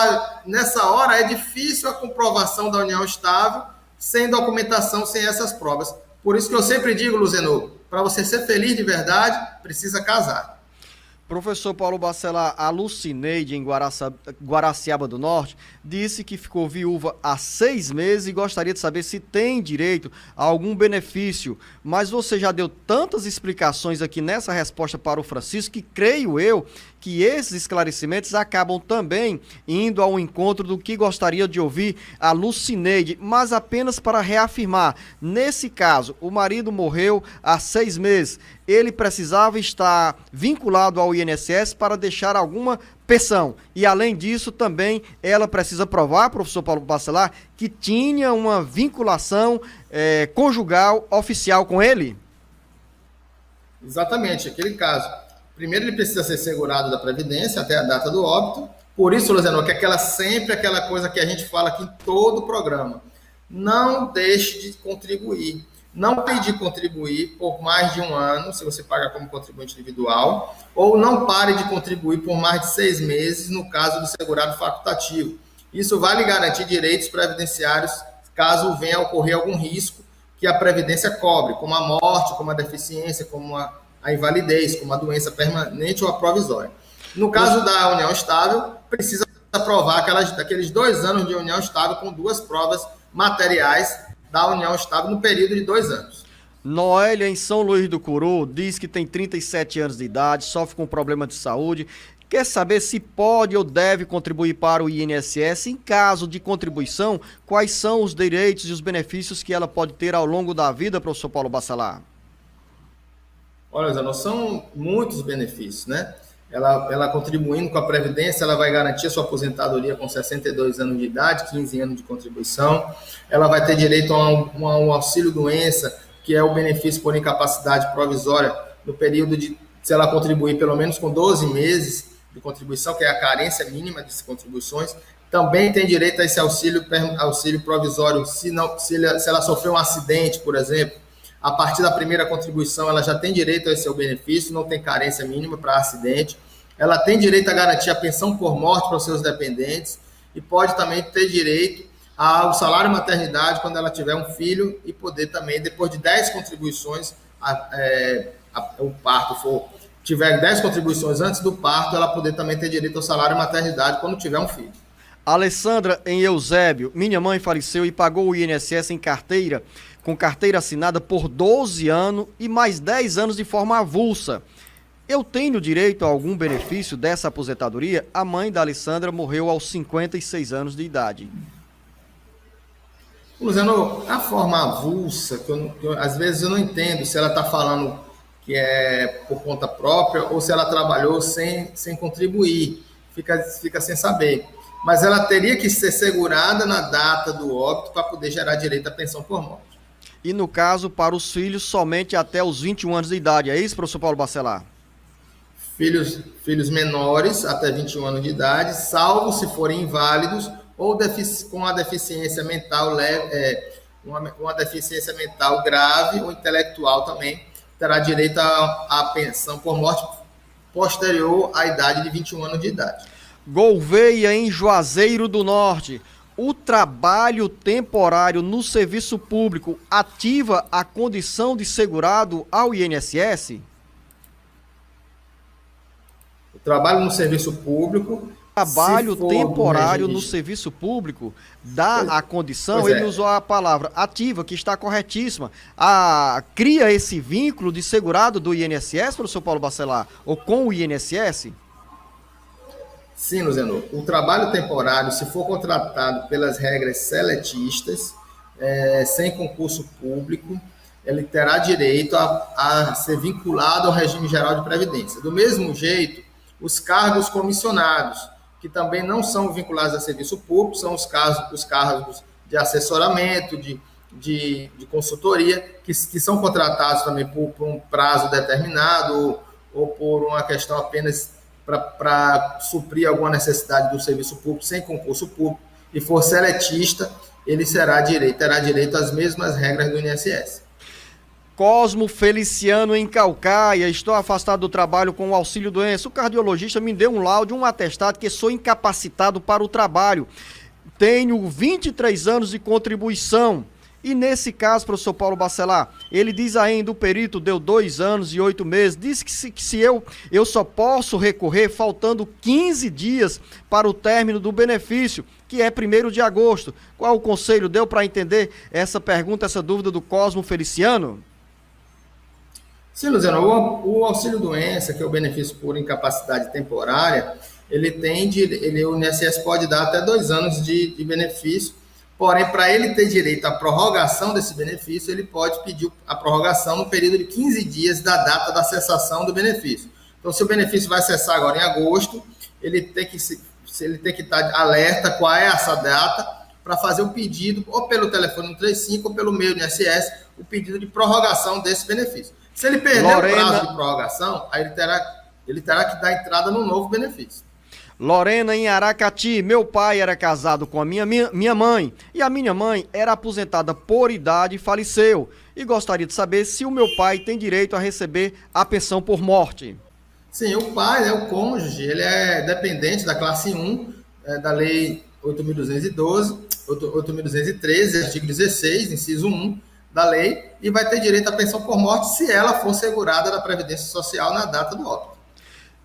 [SPEAKER 4] nessa hora, é difícil a comprovação da união estável sem documentação, sem essas provas. Por isso que eu sempre digo, Luciano, para você ser feliz de verdade, precisa casar.
[SPEAKER 3] Professor Paulo Bacelar, a Lucineide, em Guaraciaba do Norte, disse que ficou viúva há 6 meses e gostaria de saber se tem direito a algum benefício. Mas você já deu tantas explicações aqui nessa resposta para o Francisco que creio eu que esses esclarecimentos acabam também indo ao encontro do que gostaria de ouvir a Lucineide, mas apenas para reafirmar. Nesse caso, o marido morreu há 6 meses. Ele precisava estar vinculado ao INSS para deixar alguma pensão. E, além disso, também ela precisa provar, professor Paulo Bacelar, que tinha uma vinculação conjugal oficial com ele?
[SPEAKER 4] Exatamente, aquele caso. Primeiro, ele precisa ser segurado da Previdência até a data do óbito. Por isso, Luciano, que sempre aquela coisa que a gente fala aqui em todo o programa. Não deixe de contribuir. Não pedir contribuir por mais de 1 ano, se você paga como contribuinte individual, ou não pare de contribuir por mais de 6 meses, no caso do segurado facultativo. Isso vai lhe garantir direitos previdenciários, caso venha a ocorrer algum risco que a Previdência cobre, como a morte, como a deficiência, como a invalidez, como a doença permanente ou a provisória. No caso da união estável, precisa provar aqueles 2 anos de união estável com 2 provas materiais da união estável no período de 2 anos.
[SPEAKER 3] Noélia, em São Luís do Curu, diz que tem 37 anos de idade, sofre com problema de saúde, quer saber se pode ou deve contribuir para o INSS. Em caso de contribuição, quais são os direitos e os benefícios que ela pode ter ao longo da vida, professor Paulo Bacelar?
[SPEAKER 4] Olha, Zé, são muitos benefícios, né? Ela contribuindo com a Previdência, ela vai garantir a sua aposentadoria com 62 anos de idade, 15 anos de contribuição. Ela vai ter direito a um auxílio-doença, que é o benefício por incapacidade provisória, no período de, se ela contribuir pelo menos com 12 meses de contribuição, que é a carência mínima de contribuições. Também tem direito a esse auxílio provisório se ela sofreu um acidente, por exemplo. A partir da primeira contribuição, ela já tem direito a esse seu benefício, não tem carência mínima para acidente. Ela tem direito a garantir a pensão por morte para os seus dependentes e pode também ter direito ao salário maternidade quando ela tiver um filho e poder também, depois de 10 contribuições, o parto tiver 10 contribuições antes do parto, ela poder também ter direito ao salário maternidade quando tiver um filho.
[SPEAKER 3] Alessandra, em Eusébio, minha mãe faleceu e pagou o INSS com carteira assinada por 12 anos e mais 10 anos de forma avulsa. Eu tenho direito a algum benefício dessa aposentadoria? A mãe da Alessandra morreu aos 56 anos de idade.
[SPEAKER 4] Luciano, a forma avulsa, às vezes eu não entendo se ela está falando que é por conta própria ou se ela trabalhou sem contribuir, fica sem saber. Mas ela teria que ser segurada na data do óbito para poder gerar direito à pensão por morte.
[SPEAKER 3] E no caso, para os filhos, somente até os 21 anos de idade. É isso, professor Paulo Bacelar?
[SPEAKER 4] filhos menores até 21 anos de idade, salvo se forem inválidos ou com a deficiência mental leve, uma deficiência mental grave ou intelectual também, terá direito à pensão por morte posterior à idade de 21 anos de idade.
[SPEAKER 3] Gouveia, em Juazeiro do Norte. O trabalho temporário no serviço público ativa a condição de segurado ao INSS?
[SPEAKER 4] O trabalho no serviço público...
[SPEAKER 3] Trabalho temporário no serviço público dá a condição, ele usou a palavra ativa, que está corretíssima, cria esse vínculo de segurado do INSS, professor Paulo Bacelar, ou com o INSS?
[SPEAKER 4] Sim, Luzenor. O trabalho temporário, se for contratado pelas regras seletistas, sem concurso público, ele terá direito a ser vinculado ao regime geral de previdência. Do mesmo jeito, os cargos comissionados, que também não são vinculados a serviço público, são os cargos de assessoramento, de consultoria, que são contratados também por um prazo determinado ou por uma questão apenas para suprir alguma necessidade do serviço público sem concurso público, e for seletista, ele terá direito às mesmas regras do INSS.
[SPEAKER 3] Cosmo Feliciano, em Caucaia. Estou afastado do trabalho com o auxílio-doença. O cardiologista me deu um laudo, um atestado que sou incapacitado para o trabalho. Tenho 23 anos de contribuição. E nesse caso, professor Paulo Bacelar, ele diz ainda, o perito deu 2 anos e 8 meses, diz que se eu só posso recorrer faltando 15 dias para o término do benefício, que é 1º de agosto. Qual o conselho deu para entender essa pergunta, essa dúvida do Cosmo Feliciano?
[SPEAKER 4] Sim, Luciano, o auxílio-doença, que é o benefício por incapacidade temporária, o INSS pode dar até 2 anos de benefício, porém, para ele ter direito à prorrogação desse benefício, ele pode pedir a prorrogação no período de 15 dias da data da cessação do benefício. Então, se o benefício vai cessar agora em agosto, ele tem que estar alerta qual é essa data para fazer o pedido, ou pelo telefone 135, ou pelo e-mail do INSS, o pedido de prorrogação desse benefício. Se ele perder o prazo de prorrogação, aí ele terá que dar entrada no novo benefício.
[SPEAKER 3] Lorena, em Aracati. Meu pai era casado com a minha mãe, e a minha mãe era aposentada por idade e faleceu. E gostaria de saber se o meu pai tem direito a receber a pensão por morte.
[SPEAKER 4] Sim, o pai, o cônjuge, ele é dependente da classe 1, da lei 8.213, artigo 16, inciso 1, da lei, e vai ter direito à pensão por morte se ela for segurada da Previdência Social na data do óbito.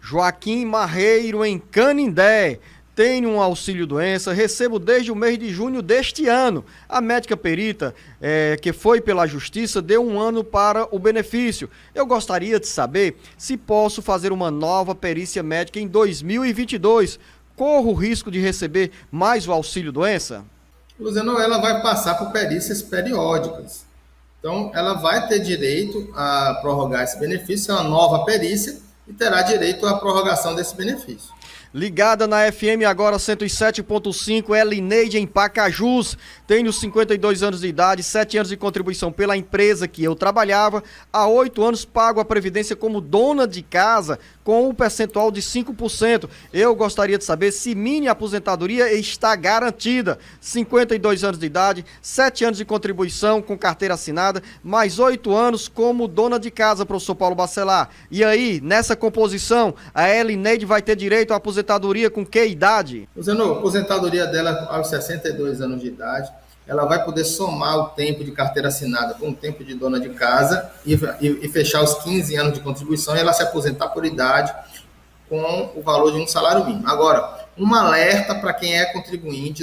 [SPEAKER 3] Joaquim Marreiro, em Canindé. Tenho um auxílio-doença, recebo desde o mês de junho deste ano. A médica perita, que foi pela justiça, deu 1 ano para o benefício. Eu gostaria de saber se posso fazer uma nova perícia médica em 2022. Corro o risco de receber mais o auxílio-doença?
[SPEAKER 4] Luciano, ela vai passar por perícias periódicas. Então, ela vai ter direito a prorrogar esse benefício, é uma nova perícia, e terá direito à prorrogação desse benefício.
[SPEAKER 3] Ligada na FM agora 107.5, é Lineide, em Pacajus. Tenho 52 anos de idade, 7 anos de contribuição pela empresa que eu trabalhava. Há 8 anos pago a Previdência como dona de casa, com um percentual de 5%. Eu gostaria de saber se minha aposentadoria está garantida. 52 anos de idade, 7 anos de contribuição com carteira assinada, mais 8 anos como dona de casa, professor Paulo Bacelar. E aí, nessa composição, a Elineide vai ter direito à aposentadoria com que idade?
[SPEAKER 4] Luciano, a aposentadoria dela aos 62 anos de idade, ela vai poder somar o tempo de carteira assinada com o tempo de dona de casa e fechar os 15 anos de contribuição, e ela se aposentar por idade com o valor de um salário mínimo. Agora, um alerta para quem é contribuinte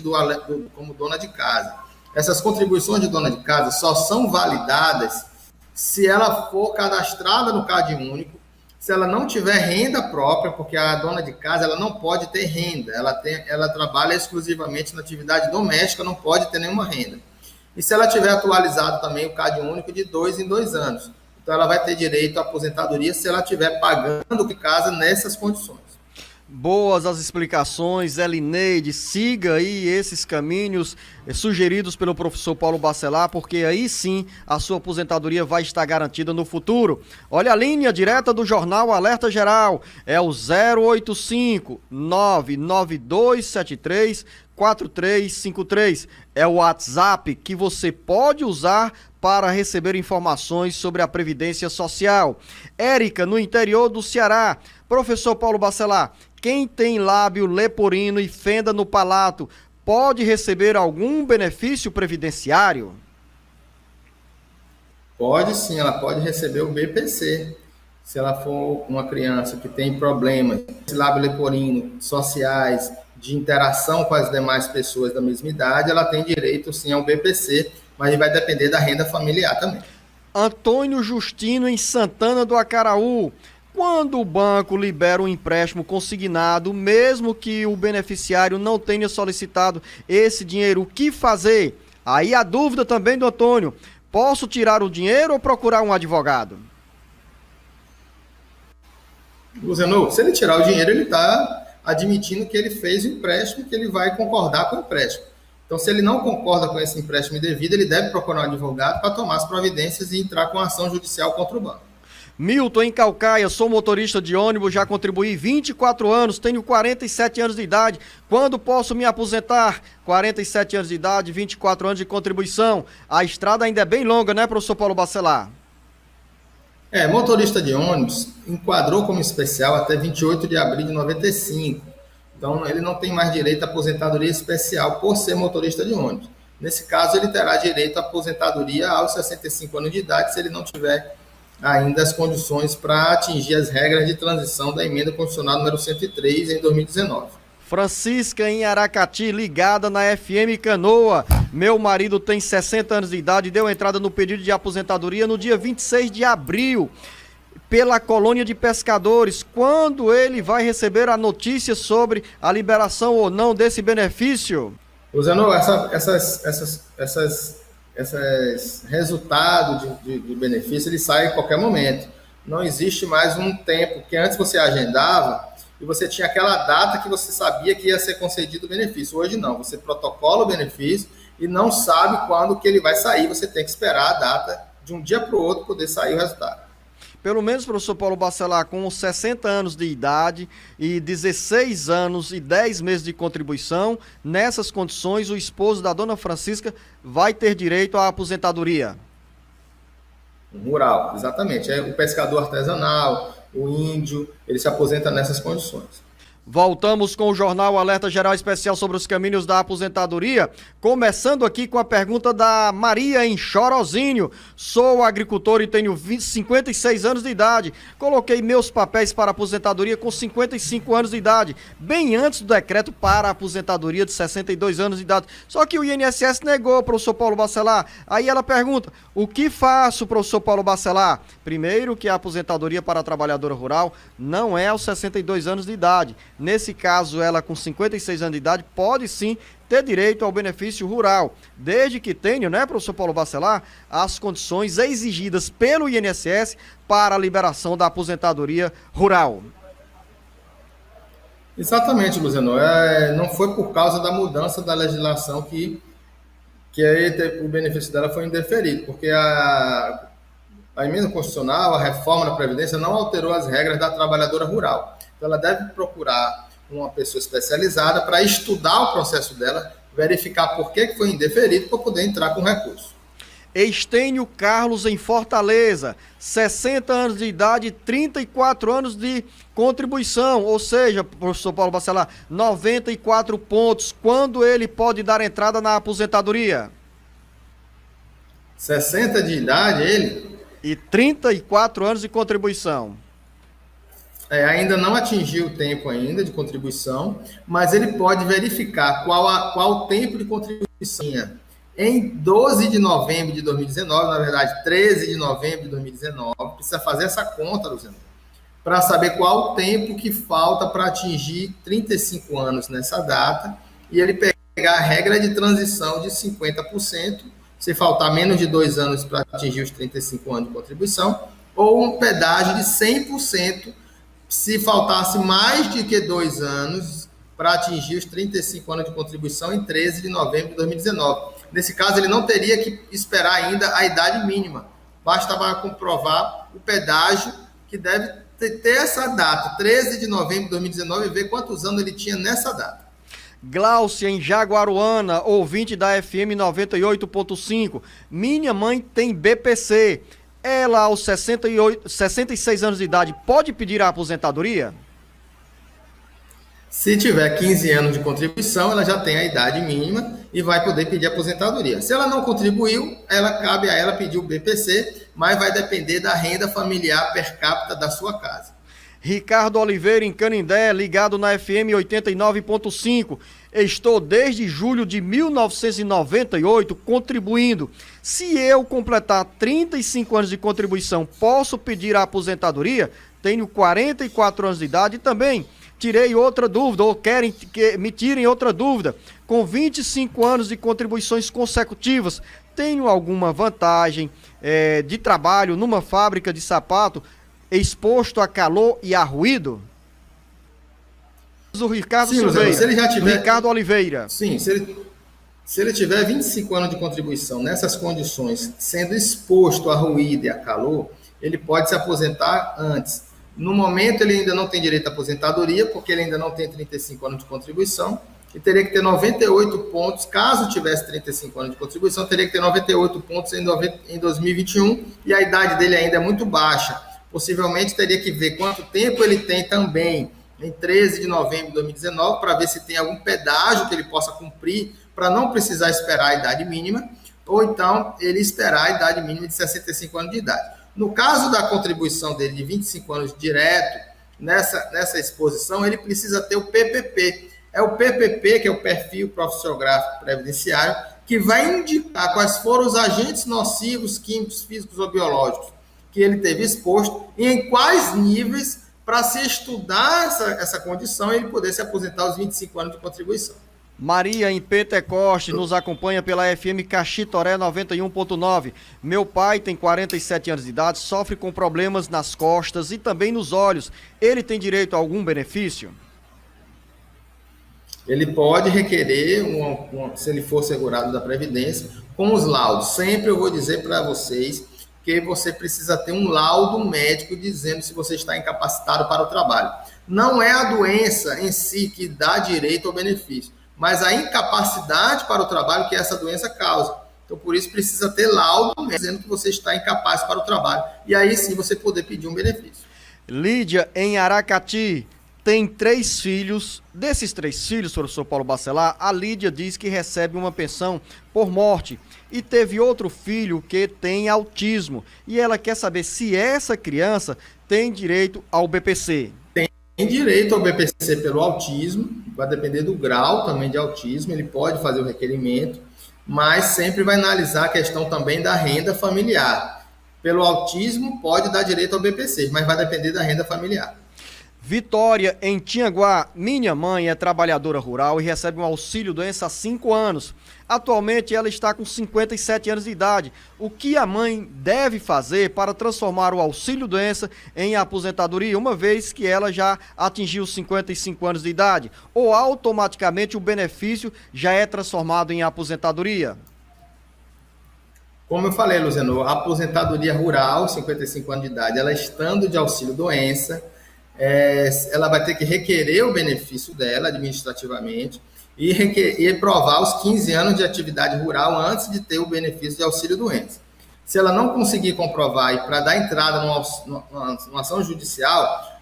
[SPEAKER 4] como dona de casa. Essas contribuições de dona de casa só são validadas se ela for cadastrada no CAD único, se ela não tiver renda própria, porque a dona de casa ela não pode ter renda, ela trabalha exclusivamente na atividade doméstica, não pode ter nenhuma renda. E se ela tiver atualizado também o CAD único de 2 em 2 anos. Então ela vai ter direito à aposentadoria se ela estiver pagando de casa nessas condições.
[SPEAKER 3] Boas as explicações, Elineide. Siga aí esses caminhos sugeridos pelo professor Paulo Bacelar, porque aí sim a sua aposentadoria vai estar garantida no futuro. Olha a linha direta do Jornal Alerta Geral, é o 085 99273 4353. É o WhatsApp que você pode usar para receber informações sobre a Previdência Social. Érica, no interior do Ceará. Professor Paulo Bacelar, quem tem lábio leporino e fenda no palato pode receber algum benefício previdenciário?
[SPEAKER 4] Pode sim, ela pode receber o BPC. Se ela for uma criança que tem problemas de lábio leporino, sociais, de interação com as demais pessoas da mesma idade, ela tem direito sim ao BPC, mas vai depender da renda familiar também.
[SPEAKER 3] Antônio Justino, em Santana do Acaraú. Quando o banco libera um empréstimo consignado, mesmo que o beneficiário não tenha solicitado esse dinheiro, o que fazer? Aí a dúvida também do Antônio: posso tirar o dinheiro ou procurar um advogado?
[SPEAKER 4] Luciano, se ele tirar o dinheiro, ele está admitindo que ele fez o empréstimo, que ele vai concordar com o empréstimo. Então, se ele não concorda com esse empréstimo indevido, ele deve procurar um advogado para tomar as providências e entrar com ação judicial contra o banco.
[SPEAKER 3] Milton, em Calcaia, sou motorista de ônibus, já contribuí 24 anos, tenho 47 anos de idade. Quando posso me aposentar? 47 anos de idade, 24 anos de contribuição. A estrada ainda é bem longa, né, professor Paulo Bacelar?
[SPEAKER 4] Motorista de ônibus enquadrou como especial até 28 de abril de 95. Então, ele não tem mais direito à aposentadoria especial por ser motorista de ônibus. Nesse caso, ele terá direito à aposentadoria aos 65 anos de idade, se ele não tiver ainda as condições para atingir as regras de transição da emenda constitucional número 103 em 2019.
[SPEAKER 3] Francisca, em Aracati, ligada na FM Canoa. Meu marido tem 60 anos de idade e deu entrada no pedido de aposentadoria no dia 26 de abril pela colônia de pescadores. Quando ele vai receber a notícia sobre a liberação ou não desse benefício?
[SPEAKER 4] Usando esses resultados de benefício, ele sai em qualquer momento. Não existe mais um tempo, que antes você agendava e você tinha aquela data que você sabia que ia ser concedido o benefício. Hoje não, você protocola o benefício e não sabe quando que ele vai sair, você tem que esperar a data de um dia para o outro poder sair o resultado.
[SPEAKER 3] Pelo menos, professor Paulo Bacelar, com 60 anos de idade e 16 anos e 10 meses de contribuição, nessas condições, o esposo da dona Francisca vai ter direito à aposentadoria.
[SPEAKER 4] Rural, exatamente. O pescador artesanal, o índio, ele se aposenta nessas condições.
[SPEAKER 3] Voltamos com o Jornal Alerta Geral Especial sobre os caminhos da aposentadoria, começando aqui com a pergunta da Maria em Chorozinho. Sou agricultor e tenho 56 anos de idade. Coloquei meus papéis para aposentadoria com 55 anos de idade, bem antes do decreto para a aposentadoria de 62 anos de idade. Só que o INSS negou, professor Paulo Bacelar. Aí ela pergunta: o que faço, professor Paulo Bacelar? Primeiro, que a aposentadoria para a trabalhadora rural não é aos 62 anos de idade. Nesse caso, ela com 56 anos de idade pode sim ter direito ao benefício rural, desde que tenha, né, professor Paulo Bacelar, as condições exigidas pelo INSS para a liberação da aposentadoria rural.
[SPEAKER 4] Exatamente, Luciano. Não foi por causa da mudança da legislação que o benefício dela foi indeferido, porque a emenda constitucional, a reforma da Previdência, não alterou as regras da trabalhadora rural. Então, ela deve procurar uma pessoa especializada para estudar o processo dela, verificar por que foi indeferido para poder entrar com recurso.
[SPEAKER 3] Estênio Carlos, em Fortaleza, 60 anos de idade, 34 anos de contribuição, ou seja, professor Paulo Bacelar, 94 pontos. Quando ele pode dar entrada na aposentadoria?
[SPEAKER 4] 60 de idade, ele?
[SPEAKER 3] E 34 anos de contribuição.
[SPEAKER 4] Ainda não atingiu o tempo ainda de contribuição, mas ele pode verificar qual o tempo de contribuição. Em 12 de novembro de 2019, na verdade, 13 de novembro de 2019, precisa fazer essa conta, Luciano, para saber qual o tempo que falta para atingir 35 anos nessa data, e ele pegar a regra de transição de 50%, se faltar menos de 2 anos para atingir os 35 anos de contribuição, ou um pedágio de 100% se faltasse mais de que 2 anos para atingir os 35 anos de contribuição em 13 de novembro de 2019. Nesse caso, ele não teria que esperar ainda a idade mínima. Bastava comprovar o pedágio, que deve ter essa data, 13 de novembro de 2019, e ver quantos anos ele tinha nessa data.
[SPEAKER 3] Glaucia, em Jaguaruana, ouvinte da FM 98.5. Minha mãe tem BPC. Ela, aos 66 anos de idade, pode pedir a aposentadoria?
[SPEAKER 4] Se tiver 15 anos de contribuição, ela já tem a idade mínima e vai poder pedir aposentadoria. Se ela não contribuiu, cabe a ela pedir o BPC, mas vai depender da renda familiar per capita da sua casa.
[SPEAKER 3] Ricardo Oliveira, em Canindé, ligado na FM 89.5. Estou desde julho de 1998 contribuindo. Se eu completar 35 anos de contribuição, posso pedir a aposentadoria? Tenho 44 anos de idade e também tirei outra dúvida, ou querem que me tirem outra dúvida. Com 25 anos de contribuições consecutivas, tenho alguma vantagem de trabalho numa fábrica de sapato exposto a calor e a ruído? O Ricardo Silveira,
[SPEAKER 4] se ele já tiver,
[SPEAKER 3] Ricardo Oliveira.
[SPEAKER 4] Sim, se ele tiver 25 anos de contribuição nessas condições, sendo exposto a ruído e a calor, ele pode se aposentar antes. No momento, ele ainda não tem direito à aposentadoria, porque ele ainda não tem 35 anos de contribuição, e teria que ter 98 pontos, caso tivesse 35 anos de contribuição, teria que ter 98 pontos em 2021, e a idade dele ainda é muito baixa. Possivelmente teria que ver quanto tempo ele tem também em 13 de novembro de 2019, para ver se tem algum pedágio que ele possa cumprir, para não precisar esperar a idade mínima, ou então ele esperar a idade mínima de 65 anos de idade. No caso da contribuição dele de 25 anos direto, nessa exposição, ele precisa ter o PPP. É o PPP, que é o Perfil Profissiográfico Previdenciário, que vai indicar quais foram os agentes nocivos, químicos, físicos ou biológicos que ele teve exposto e em quais níveis, para se estudar essa condição e ele poder se aposentar aos 25 anos de contribuição.
[SPEAKER 3] Maria, em Pentecoste, nos acompanha pela FM Caxitoré 91.9. Meu pai tem 47 anos de idade, sofre com problemas nas costas e também nos olhos. Ele tem direito a algum benefício?
[SPEAKER 4] Ele pode requerer, se ele for segurado da Previdência, com os laudos. Sempre eu vou dizer para vocês que você precisa ter um laudo médico dizendo se você está incapacitado para o trabalho. Não é a doença em si que dá direito ao benefício, mas a incapacidade para o trabalho que essa doença causa. Então, por isso, precisa ter laudo médico dizendo que você está incapaz para o trabalho. E aí sim você poder pedir um benefício.
[SPEAKER 3] Lídia, em Aracati, tem 3 filhos. Desses 3 filhos, professor Paulo Bacelar, a Lídia diz que recebe uma pensão por morte. E teve outro filho que tem autismo. E ela quer saber se essa criança tem direito ao BPC.
[SPEAKER 4] Tem direito ao BPC pelo autismo, vai depender do grau também de autismo, ele pode fazer o requerimento, mas sempre vai analisar a questão também da renda familiar. Pelo autismo pode dar direito ao BPC, mas vai depender da renda familiar.
[SPEAKER 3] Vitória, em Tianguá, minha mãe é trabalhadora rural e recebe um auxílio-doença há 5 anos. Atualmente ela está com 57 anos de idade. O que a mãe deve fazer para transformar o auxílio-doença em aposentadoria, uma vez que ela já atingiu 55 anos de idade? Ou automaticamente o benefício já é transformado em aposentadoria?
[SPEAKER 4] Como eu falei, Luziano, a aposentadoria rural, 55 anos de idade, ela estando de auxílio-doença, ela vai ter que requerer o benefício dela administrativamente e provar os 15 anos de atividade rural antes de ter o benefício de auxílio-doença. Se ela não conseguir comprovar e para dar entrada numa ação judicial,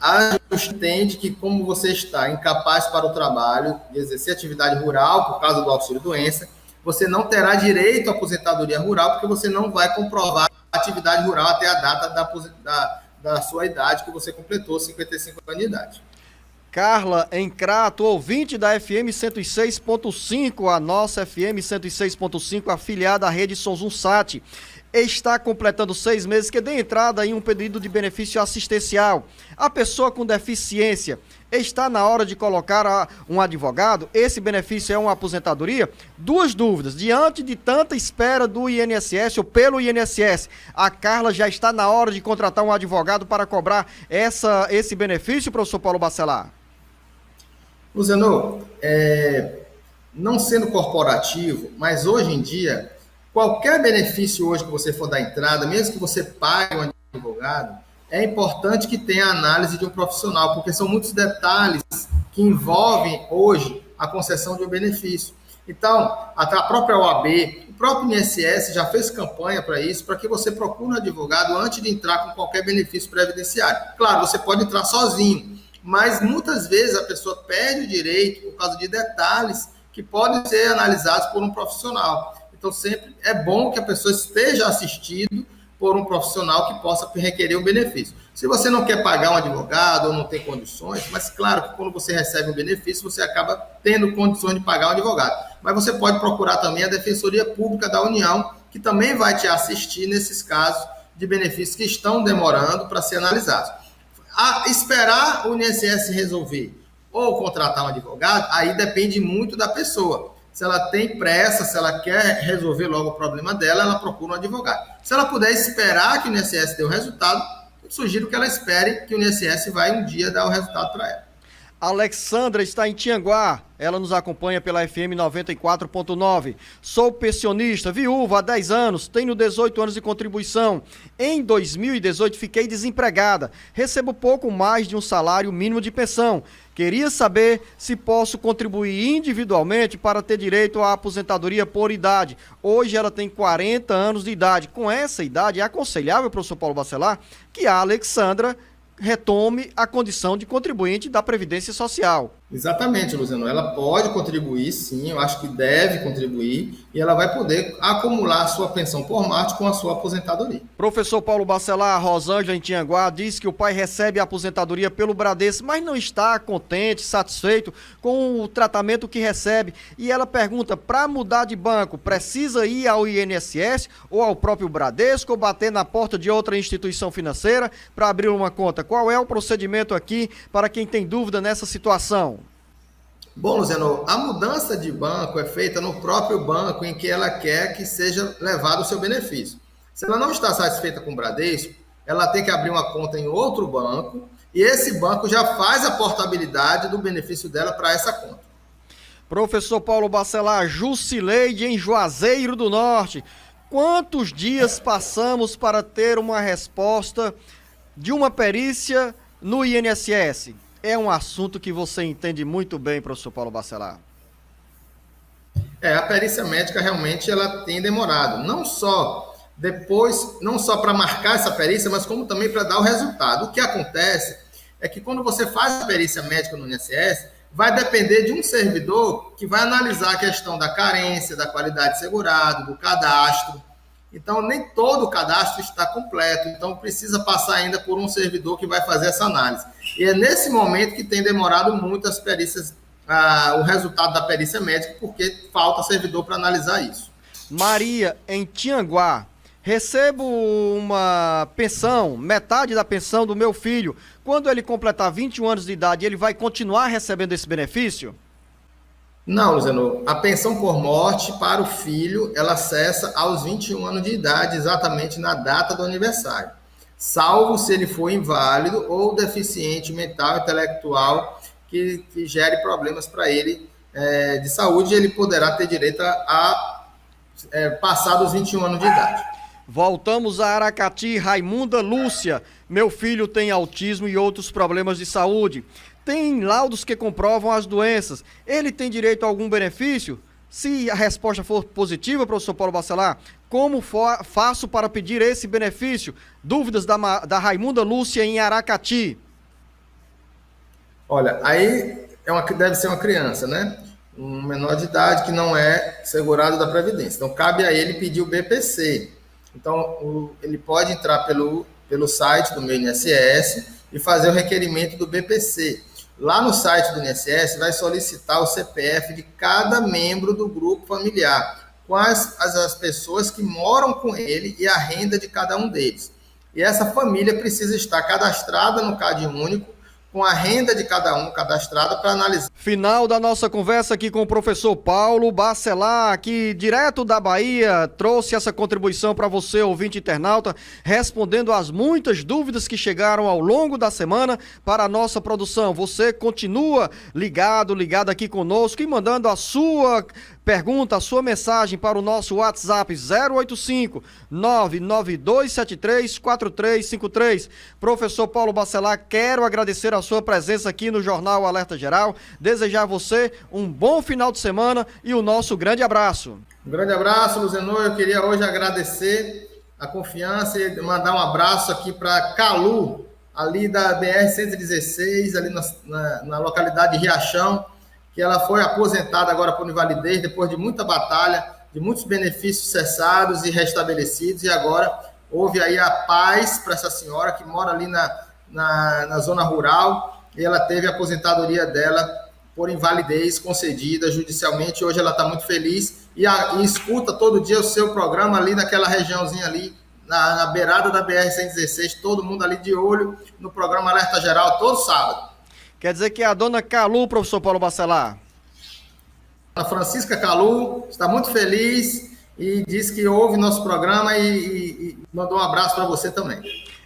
[SPEAKER 4] a justiça entende que como você está incapaz para o trabalho de exercer atividade rural por causa do auxílio-doença, você não terá direito à aposentadoria rural porque você não vai comprovar a atividade rural até a data da sua idade, que você completou 55 anos de idade.
[SPEAKER 3] Carla, em Crato, ouvinte da FM 106.5, a nossa FM 106.5, afiliada à rede Sonzum Sat, está completando 6 meses que dê entrada em um pedido de benefício assistencial. A pessoa com deficiência Está na hora de colocar um advogado? Esse benefício é uma aposentadoria? Duas dúvidas. Diante de tanta espera do INSS ou pelo INSS, a Carla já está na hora de contratar um advogado para cobrar esse benefício, professor Paulo Bacelar?
[SPEAKER 4] Luciano, não sendo corporativo, mas hoje em dia, qualquer benefício hoje que você for dar entrada, mesmo que você pague um advogado, é importante que tenha a análise de um profissional, porque são muitos detalhes que envolvem hoje a concessão de um benefício. Então, até a própria OAB, o próprio INSS já fez campanha para isso, para que você procure um advogado antes de entrar com qualquer benefício previdenciário. Claro, você pode entrar sozinho, mas muitas vezes a pessoa perde o direito por causa de detalhes que podem ser analisados por um profissional. Então, sempre é bom que a pessoa esteja assistido por um profissional que possa requerer o benefício. Se você não quer pagar um advogado ou não tem condições, mas claro que quando você recebe um benefício, você acaba tendo condições de pagar um advogado. Mas você pode procurar também a Defensoria Pública da União, que também vai te assistir nesses casos de benefícios que estão demorando para ser analisados. Esperar o INSS resolver ou contratar um advogado, aí depende muito da pessoa. Se ela tem pressa, se ela quer resolver logo o problema dela, ela procura um advogado. Se ela puder esperar que o INSS dê o resultado, eu sugiro que ela espere que o INSS vai um dia dar o resultado para ela.
[SPEAKER 3] Alexandra está em Tianguá. Ela nos acompanha pela FM 94.9. Sou pensionista, viúva há 10 anos, tenho 18 anos de contribuição. Em 2018 fiquei desempregada. Recebo pouco mais de um salário mínimo de pensão. Queria saber se posso contribuir individualmente para ter direito à aposentadoria por idade. Hoje ela tem 40 anos de idade. Com essa idade, é aconselhável, professor Paulo Bacelar, que a Alexandra retome a condição de contribuinte da Previdência Social.
[SPEAKER 4] Exatamente, Luciano. Ela pode contribuir, sim, eu acho que deve contribuir, e ela vai poder acumular a sua pensão por morte com a sua aposentadoria.
[SPEAKER 3] Professor Paulo Bacelar, Rosângela em Tianguá, diz que o pai recebe a aposentadoria pelo Bradesco, mas não está contente, satisfeito com o tratamento que recebe. E ela pergunta, para mudar de banco, precisa ir ao INSS ou ao próprio Bradesco ou bater na porta de outra instituição financeira para abrir uma conta? Qual é o procedimento aqui para quem tem dúvida nessa situação?
[SPEAKER 4] Bom, Luciano, a mudança de banco é feita no próprio banco em que ela quer que seja levado o seu benefício. Se ela não está satisfeita com o Bradesco, ela tem que abrir uma conta em outro banco e esse banco já faz a portabilidade do benefício dela para essa conta.
[SPEAKER 3] Professor Paulo Bacelar, Jusileide em Juazeiro do Norte. Quantos dias passamos para ter uma resposta de uma perícia no INSS? É um assunto que você entende muito bem, professor Paulo Bacelar.
[SPEAKER 4] A perícia médica realmente ela tem demorado, não só para marcar essa perícia, mas como também para dar o resultado. O que acontece é que quando você faz a perícia médica no INSS, vai depender de um servidor que vai analisar a questão da carência, da qualidade de segurado, do cadastro. Então, nem todo o cadastro está completo, então precisa passar ainda por um servidor que vai fazer essa análise. E é nesse momento que tem demorado muito as perícias, o resultado da perícia médica, porque falta servidor para analisar isso.
[SPEAKER 3] Maria, em Tianguá, recebo uma pensão, metade da pensão do meu filho. Quando ele completar 21 anos de idade, ele vai continuar recebendo esse benefício?
[SPEAKER 4] Não, Luciano, a pensão por morte para o filho, ela cessa aos 21 anos de idade, exatamente na data do aniversário, salvo se ele for inválido ou deficiente mental, intelectual, que gere problemas para ele de saúde, ele poderá ter direito a passar dos 21 anos de idade.
[SPEAKER 3] Voltamos a Aracati, Raimunda Lúcia. Meu filho tem autismo e outros problemas de saúde. Tem laudos que comprovam as doenças. Ele tem direito a algum benefício? Se a resposta for positiva, professor Paulo Bacelar, como faço para pedir esse benefício? Dúvidas da Raimunda Lúcia em Aracati.
[SPEAKER 4] Olha, aí deve ser uma criança, né? Um menor de idade que não é segurado da Previdência. Então, cabe a ele pedir o BPC. Então, ele pode entrar pelo site do meu INSS e fazer o requerimento do BPC. Lá no site do INSS vai solicitar o CPF de cada membro do grupo familiar, com as pessoas que moram com ele e a renda de cada um deles. E essa família precisa estar cadastrada no CadÚnico com a renda de cada um cadastrada para analisar.
[SPEAKER 3] Final da nossa conversa aqui com o professor Paulo Bacelar, que direto da Bahia trouxe essa contribuição para você, ouvinte internauta, respondendo às muitas dúvidas que chegaram ao longo da semana para a nossa produção. Você continua ligado aqui conosco e mandando a sua pergunta, a sua mensagem para o nosso WhatsApp 085 99273 4353. Professor Paulo Bacelar, quero agradecer a sua presença aqui no Jornal Alerta Geral, desejar a você um bom final de semana e o nosso grande abraço.
[SPEAKER 4] Um grande abraço, Luzenor. Eu queria hoje agradecer a confiança e mandar um abraço aqui para Calu, ali da BR-116, ali na localidade de Riachão, que ela foi aposentada agora por invalidez, depois de muita batalha, de muitos benefícios cessados e restabelecidos, e agora houve aí a paz para essa senhora que mora ali na zona rural, e ela teve a aposentadoria dela por invalidez concedida judicialmente. Hoje ela está muito feliz e escuta todo dia o seu programa ali naquela regiãozinha ali, na beirada da BR-116, todo mundo ali de olho no programa Alerta Geral todo sábado.
[SPEAKER 3] Quer dizer que é a dona Calu, professor Paulo Bacelar?
[SPEAKER 4] A Francisca Calu está muito feliz e diz que ouve nosso programa e mandou um abraço para você também.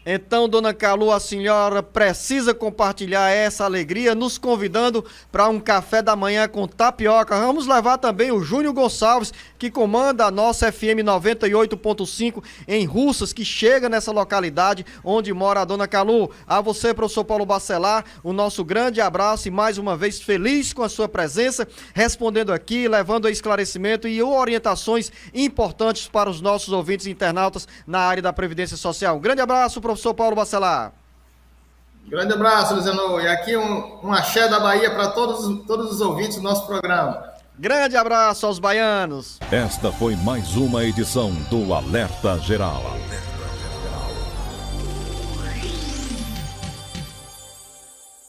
[SPEAKER 3] Então, dona Calu, a senhora precisa compartilhar essa alegria, nos convidando para um café da manhã com tapioca. Vamos levar também o Júnior Gonçalves, que comanda a nossa FM 98.5 em Russas, que chega nessa localidade onde mora a dona Calu. A você, professor Paulo Bacelar, o nosso grande abraço e mais uma vez feliz com a sua presença, respondendo aqui, levando esclarecimento e orientações importantes para os nossos ouvintes e internautas na área da Previdência Social. Um grande abraço, professor Paulo Bacelar.
[SPEAKER 4] Grande abraço, Luziano. E aqui um axé da Bahia para todos os ouvintes do nosso programa.
[SPEAKER 3] Grande abraço aos baianos.
[SPEAKER 5] Esta foi mais uma edição do Alerta Geral.